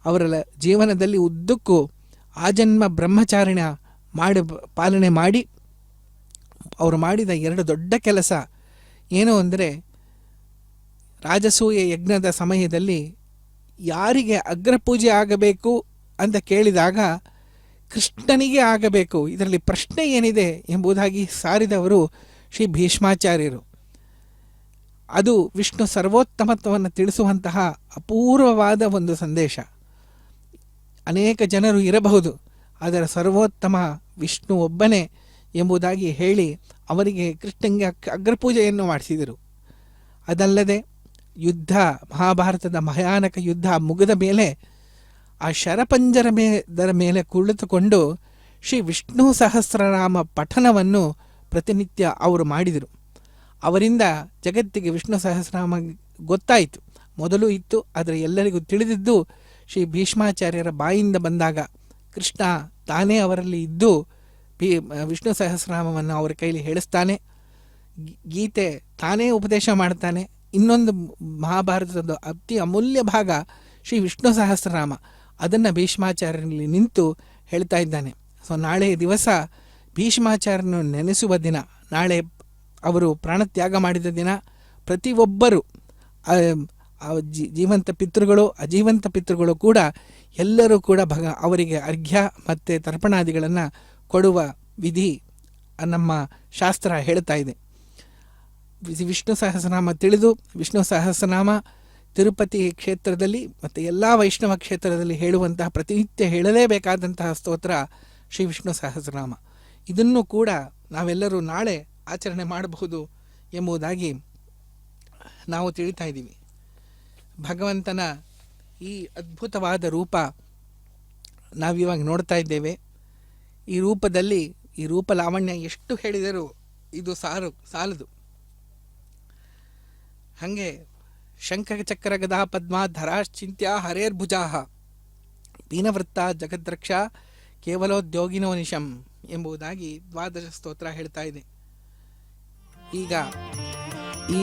ಅವರ ಜೀವನದಲ್ಲಿ ಉದ್ದಕ್ಕೂ ಆಜನ್ಮ ಬ್ರಹ್ಮಚಾರಿಣ ಪಾಲನೆ ಮಾಡಿ ಅವರು ಮಾಡಿದ 2 ದೊಡ್ಡ ಕೆಲಸ ಏನು ಅಂದರೆ, ರಾಜಸೂಯ ಯಜ್ಞದ ಸಮಯದಲ್ಲಿ ಯಾರಿಗೆ ಅಗ್ರಪೂಜೆ ಆಗಬೇಕು ಅಂತ ಕೇಳಿದಾಗ ಕೃಷ್ಣನಿಗೆ ಆಗಬೇಕು, ಇದರಲ್ಲಿ ಪ್ರಶ್ನೆ ಏನಿದೆ ಎಂಬುದಾಗಿ ಸಾರಿದವರು ಶ್ರೀ ಭೀಷ್ಮಾಚಾರ್ಯರು. ಅದು ವಿಷ್ಣು ಸರ್ವೋತ್ತಮತ್ವವನ್ನು ತಿಳಿಸುವಂತಹ ಅಪೂರ್ವವಾದ ಒಂದು ಸಂದೇಶ. ಅನೇಕ ಜನರು ಇರಬಹುದು, ಆದರೆ ಸರ್ವೋತ್ತಮ ವಿಷ್ಣು ಒಬ್ಬನೇ ಎಂಬುದಾಗಿ ಹೇಳಿ ಅವರಿಗೆ ಕೃಷ್ಣನಿಗೆ ಅಗ್ರಪೂಜೆಯನ್ನು ಮಾಡಿಸಿದರು. ಅದಲ್ಲದೆ ಯುದ್ಧ, ಮಹಾಭಾರತದ ಭಯಾನಕ ಯುದ್ಧ ಮುಗಿದ ಮೇಲೆ ಆ ಶರಪಂಜರ ಮೇಲೆ ಕುಳಿತುಕೊಂಡು ಶ್ರೀ ವಿಷ್ಣು ಸಹಸ್ರನಾಮ ಪಠನವನ್ನು ಪ್ರತಿನಿತ್ಯ ಅವರು ಮಾಡಿದರು. ಅವರಿಂದ ಜಗತ್ತಿಗೆ ವಿಷ್ಣು ಸಹಸ್ರನಾಮ ಗೊತ್ತಾಯಿತು. ಮೊದಲು ಇತ್ತು, ಆದರೆ ಎಲ್ಲರಿಗೂ ತಿಳಿದಿದ್ದು ಶ್ರೀ ಭೀಷ್ಮಾಚಾರ್ಯರ ಬಾಯಿಂದ ಬಂದಾಗ ಕೃಷ್ಣ ತಾನೇ ಅವರಲ್ಲಿ ಇದ್ದು ವಿಷ್ಣು ಸಹಸ್ರನಾಮವನ್ನು ಅವರ ಕೈಲಿ ಹೇಳಿಸ್ತಾನೆ. ಗೀತೆ ತಾನೇ ಉಪದೇಶ ಮಾಡ್ತಾನೆ. ಇನ್ನೊಂದು ಮಹಾಭಾರತದ ಅತಿ ಅಮೂಲ್ಯ ಭಾಗ ಶ್ರೀ ವಿಷ್ಣು ಸಹಸ್ರನಾಮ, ಅದನ್ನು ಭೀಷ್ಮಾಚಾರ್ಯನಲ್ಲಿ ನಿಂತು ಹೇಳ್ತಾ ಇದ್ದಾನೆ. ಸೊ ನಾಳೆ ದಿವಸ ಭೀಷ್ಮಾಚಾರ್ಯನು ನೆನೆಸುವ ದಿನ, ನಾಳೆ ಅವರು ಪ್ರಾಣತ್ಯಾಗ ಮಾಡಿದ ದಿನ. ಪ್ರತಿಯೊಬ್ಬರು ಜೀವಂತ ಪಿತೃಗಳು ಅಜೀವಂತ ಪಿತೃಗಳು ಕೂಡ ಎಲ್ಲರೂ ಕೂಡ ಅವರಿಗೆ ಅರ್ಘ್ಯ ಮತ್ತು ತರ್ಪಣಾದಿಗಳನ್ನು ಕೊಡುವ ವಿಧಿ ನಮ್ಮ ಶಾಸ್ತ್ರ ಹೇಳ್ತಾ ಇದೆ. ವಿಷ್ಣು ಸಹಸ್ರನಾಮ ತಿಳಿದು ವಿಷ್ಣು ಸಹಸ್ರನಾಮ ತಿರುಪತಿ ಕ್ಷೇತ್ರದಲ್ಲಿ ಮತ್ತು ಎಲ್ಲ ವೈಷ್ಣವ ಕ್ಷೇತ್ರದಲ್ಲಿ ಹೇಳುವಂತಹ ಪ್ರತಿನಿತ್ಯ ಹೇಳಲೇಬೇಕಾದಂತಹ ಸ್ತೋತ್ರ ಶ್ರೀ ವಿಷ್ಣು ಸಹಸ್ರನಾಮ. ಇದನ್ನು ಕೂಡ ನಾವೆಲ್ಲರೂ ನಾಳೆ ಆಚರಣೆ ಮಾಡಬಹುದು ಎಂಬುದಾಗಿ ನಾವು ತಿಳಿತಾ ಇದ್ದೀವಿ. ಭಗವಂತನ ಈ ಅದ್ಭುತವಾದ ರೂಪ ನಾವಿವಾಗ ನೋಡ್ತಾ ಇದ್ದೇವೆ. ಈ ರೂಪದಲ್ಲಿ ಈ ರೂಪ ಲಾವಣ್ಯ ಎಷ್ಟು ಹೇಳಿದರೂ ಇದು ಸಾಲದು. ಹಾಗೆ ಶಂಖಚಕ್ರ ಗದಾ ಪದ್ಮಾಧರಾಶ್ಚಿಂತ್ಯ ಹರೇರ್ಭುಜಾ ದೀನವೃತ್ತ ಜಗದ್ರಕ್ಷಾ ಕೇವಲೋದ್ಯೋಗಿನೋ ನಿಶಂ ಎಂಬುದಾಗಿ ದ್ವಾದಶ ಸ್ತೋತ್ರ ಹೇಳ್ತಾ ಇದೆ. ಈಗ ಈ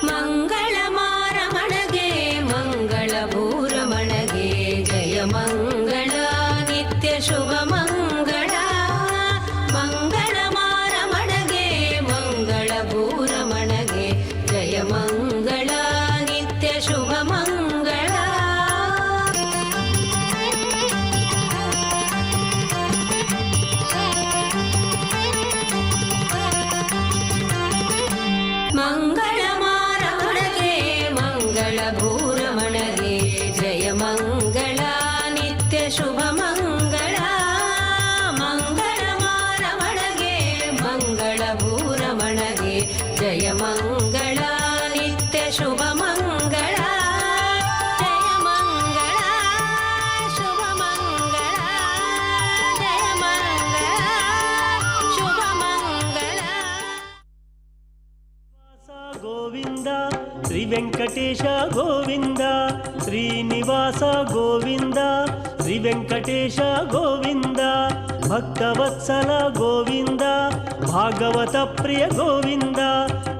ಮಂಗಳ ಮಾರಮಣಗೆ ಮಂಗಳ ಭೂರಮಣಗೆ ಶ್ರೀ ವೆಂಕಟೇಶ ಗೋವಿಂದ ಶ್ರೀನಿವಾಸ ಗೋವಿಂದ ಶ್ರೀ ವೆಂಕಟೇಶ ಗೋವಿಂದ ಭಕ್ತವತ್ಸಲ ಗೋವಿಂದ ಭಾಗವತ ಪ್ರಿಯ ಗೋವಿಂದ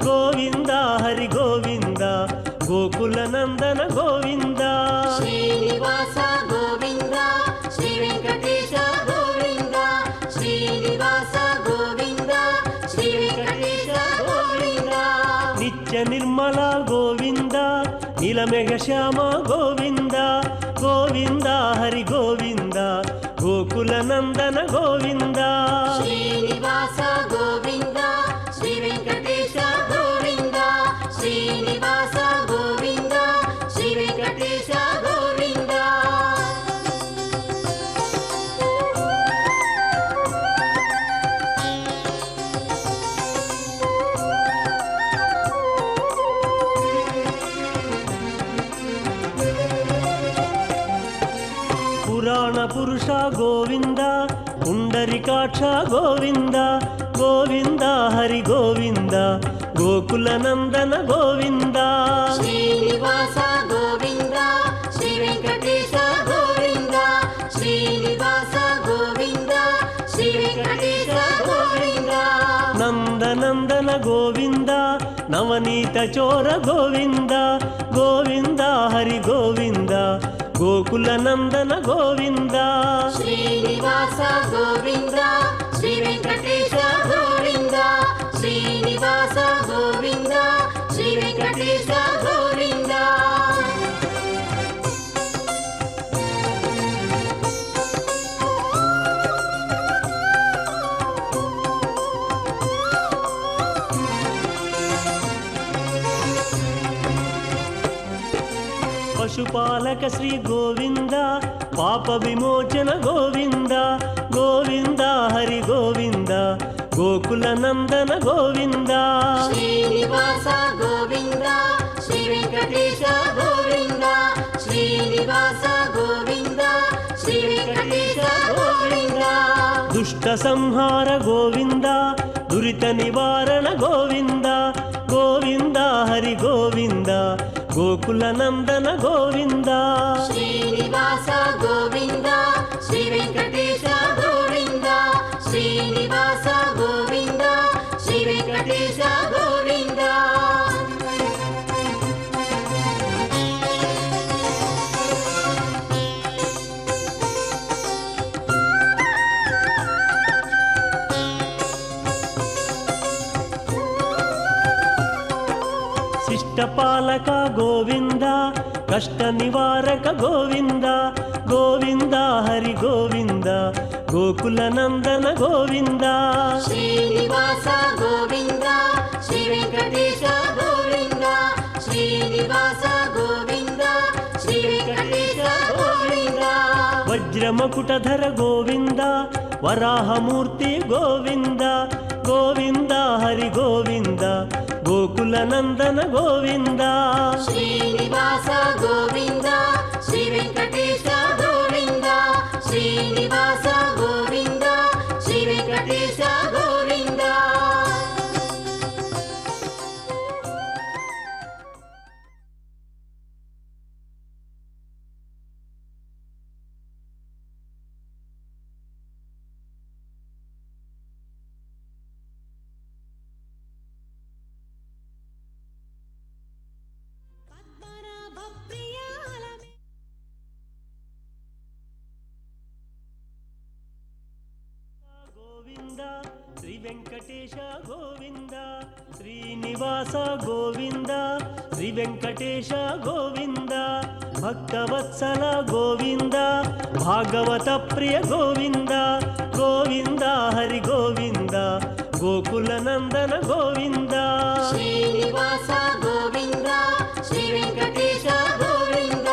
ಗೋವಿಂದ ಹರಿ ಗೋವಿಂದ ಗೋಕುಲ ನಂದನ ಗೋವಿಂದ ಶ್ರೀನಿವಾಸ ಗೋವಿಂದ ಶ್ರೀ ವೆಂಕಟೇಶ ಗೋವಿಂದ ಶ್ರೀನಿವಾಸ ಗೋವಿಂದ ಶ್ರೀ ವೆಂಕಟೇಶ ಗೋವಿಂದ ನಿತ್ಯ ನಿರ್ಮಲ ಗೋವಿಂದ ನೀಲಮೇಘ ಶ್ಯಾಮ ಗೋವಿಂದ ಗೋವಿಂದ ಹರಿ ಗೋವಿಂದ ಗೋಕುಲ ನಂದನ ಗೋವಿಂದ ಶ್ರೀನಿವಾಸ ಗೋವಿಂದ ಶ್ರೀ ವೆಂಕಟೇಶ ಗೋವಿಂದ ಶ್ರೀನಿವಾಸ ಗೋವಿಂದ ಶ್ರೀ ವೆಂಕಟೇಶ ಗೋವಿಂದ ಪುರಾಣ ಪುರುಷ ಗೋವಿಂದ ಪುಂಡರಿಕಾಕ್ಷ ಗೋವಿಂದ ಗೋವಿಂದ ಹರಿ ಗೋವಿಂದ ಗೋಕುಲ ನಂದನ ಗೋವಿಂದ ಶ್ರೀನಿವಾಸ ಗೋವಿಂದ ಶ್ರೀ ವೆಂಕಟೇಶ ಗೋವಿಂದ ಶ್ರೀನಿವಾಸ ಗೋವಿಂದ ಶ್ರೀ ವೆಂಕಟೇಶ ಗೋವಿಂದ ನಂದನಂದನ ಗೋವಿಂದ ನವನೀತ ಚೋರ ಗೋವಿಂದ ಗೋವಿಂದ ಹರಿ ಗೋವಿಂದ ಗೋಕುಲ ನಂದನ ಗೋವಿಂದ ಶ್ರೀನಿವಾಸ ಗೋವಿಂದ ಶ್ರೀ ವೆಂಕಟೇಶ ಗೋವಿಂದ ಶ್ರೀನಿವಾಸ ಗೋವಿಂದ ಶ್ರೀ ವೆಂಕಟೇಶ ಗೋವಿಂದ ಪಶುಪಾಲಕ ಶ್ರೀ ಗೋವಿಂದ ಪಾಪ ವಿಮೋಚನ ಗೋವಿಂದ ಗೋವಿಂದ ಹರಿ ಗೋವಿಂದ ಗೋಕುಲ ನಂದನ ಗೋವಿಂದ ಶ್ರೀನಿವಾಸ ಗೋವಿಂದ ಶ್ರೀ ವೆಂಕಟೇಶ ಗೋವಿಂದ ಶ್ರೀನಿವಾಸ ಗೋವಿಂದ ಶ್ರೀ ವೆಂಕಟೇಶ ಗೋವಿಂದ ದುಷ್ಟ ಸಂಹಾರ ಗೋವಿಂದ ದುರಿತ ನಿವಾರಣ ಗೋವಿಂದ ಗೋವಿಂದ ಹರಿ ಗೋವಿಂದ ಗೋಕುಲ ನಂದನ ಗೋವಿಂದ ಶ್ರೀನಿವಾಸ ಗೋವಿಂದ ಶ್ರೀ ವೆಂಕಟೇಶ ಗೋವಿಂದ ಶ್ರೀನಿವಾಸ ಗೋವಿಂದ ಶ್ರೀ ವೆಂಕಟೇಶ ಗೋವಿಂದ ಶಿಷ್ಟಪಾಲಕ ಗೋವಿಂದ ಕಷ್ಟ ನಿವಾರಕ ಗೋವಿಂದ ಗೋವಿಂದ ಹರಿ ಗೋವಿಂದ ಗೋಕುಲ ನಂದನ ಗೋವಿಂದ ಶ್ರೀನಿವಾಸ ಗೋವಿಂದ ಶ್ರೀ ವೆಂಕಟೇಶ ಗೋವಿಂದ ಶ್ರೀನಿವಾಸ ಗೋವಿಂದ ಶ್ರೀ ವೆಂಕಟೇಶ ಗೋವಿಂದ ವಜ್ರ ಮಕುಟಧರ ಗೋವಿಂದ ವರಾಹ ಮೂರ್ತಿ ಗೋವಿಂದ ಗೋವಿಂದ ಹರಿ ಗೋವಿಂದ ಗೋಕುಲ ನಂದನ ಗೋವಿಂದ ಶ್ರೀನಿವಾಸ ಗೋವಿಂದ ಶ್ರೀ ವೆಂಕಟೇಶ ಗೋವಿಂದ ಶ್ರೀನಿವಾಸ ಗೋವಿಂದ ಶ್ರೀ ವೆಂಕಟೇಶ ಗೋವಿಂದ ಗೋವಿಂದ ಶ್ರೀ ವೆಂಕಟೇಶ ಗೋವಿಂದ ಶ್ರೀನಿವಾಸ ಗೋವಿಂದ ಶ್ರೀ ವೆಂಕಟೇಶ ಗೋವಿಂದ ಭಕ್ತವತ್ಸಲ ಗೋವಿಂದ ಭಾಗವತ ಪ್ರಿಯ ಗೋವಿಂದ ಗೋವಿಂದ ಹರಿ ಗೋವಿಂದ ಗೋಕುಲ ನಂದನ ಗೋವಿಂದ ಶ್ರೀನಿವಾಸ ಗೋವಿಂದ ಶ್ರೀ ವೆಂಕಟೇಶ ಗೋವಿಂದ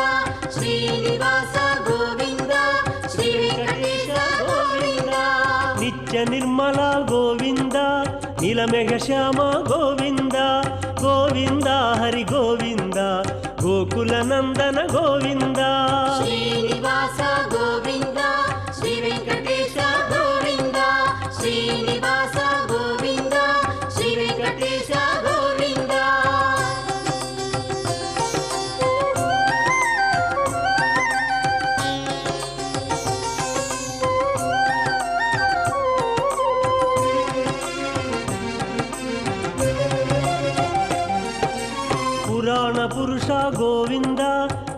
ಶ್ರೀನಿವಾಸ ಗೋವಿಂದ ಶ್ರೀ ವೆಂಕಟೇಶ ಗೋವಿಂದ ನಿತ್ಯ ನಿರ್ಮಲ ಗೋವಿಂದ ನೀಲಮೇಘ ಶ್ಯಾಮ ಗೋವಿಂದ ಗೋವಿಂದ ಹರಿ ಗೋವಿಂದ ಗೋಕುಲ ನಂದನ ಗೋವಿಂದ ಶ್ರೀನಿವಾಸ ಗೋವಿಂದ ಶ್ರೀ ವೆಂಕಟೇಶ ಗೋವಿಂದ ಶ್ರೀನಿವಾಸ ಗೋವಿಂದ ಶ್ರೀ ವೆಂಕಟೇಶ ಗೋವಿಂದ ಗೋವಿಂದ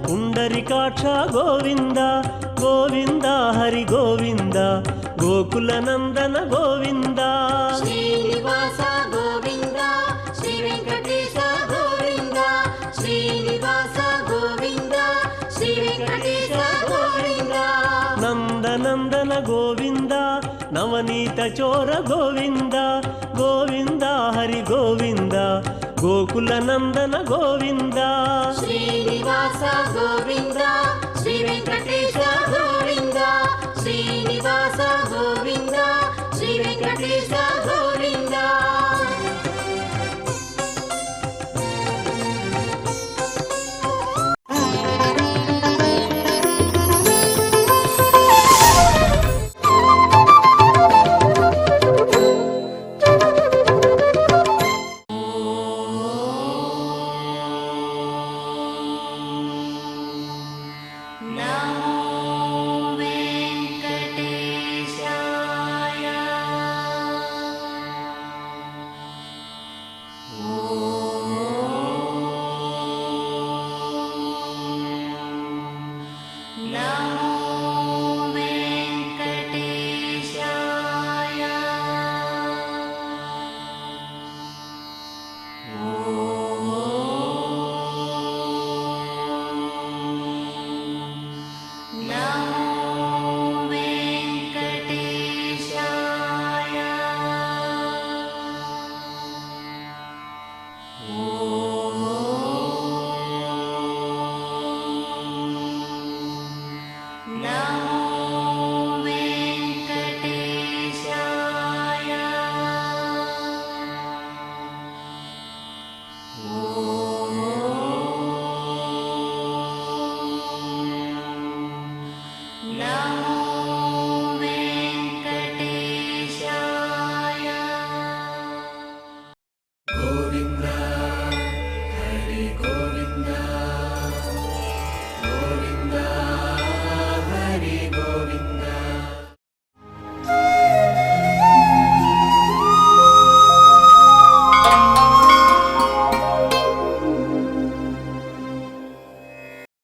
ಪುಂಡರಿಕಾಕ್ಷ ಗೋವಿಂದ ಗೋವಿಂದ ಹರಿ ಗೋವಿಂದ ಗೋಕುಲ ನಂದನ ಗೋವಿಂದ ಶ್ರೀನಿವಾಸ ಗೋವಿಂದ ಶ್ರೀ ವೆಂಕಟೇಶ ಗೋವಿಂದ ಶ್ರೀನಿವಾಸ ಗೋವಿಂದ ಶ್ರೀ ವೆಂಕಟೇಶ ಗೋವಿಂದ ನಂದನಂದನ ಗೋವಿಂದ ನವನೀತ ಚೋರ ಗೋವಿಂದ ಗೋವಿಂದ ಹರಿ ಗೋವಿಂದ ಗೋಕುಲ ನಂದನ ಗೋವಿಂದ ಶ್ರೀನಿವಾಸ ಗೋವಿಂದ ಶ್ರೀ ವೆಂಕಟೇಶ ಗೋವಿಂದ ಶ್ರೀನಿವಾಸ ಗೋವಿಂದ ಶ್ರೀ ವೆಂಕಟೇಶ ಗೋವಿಂದ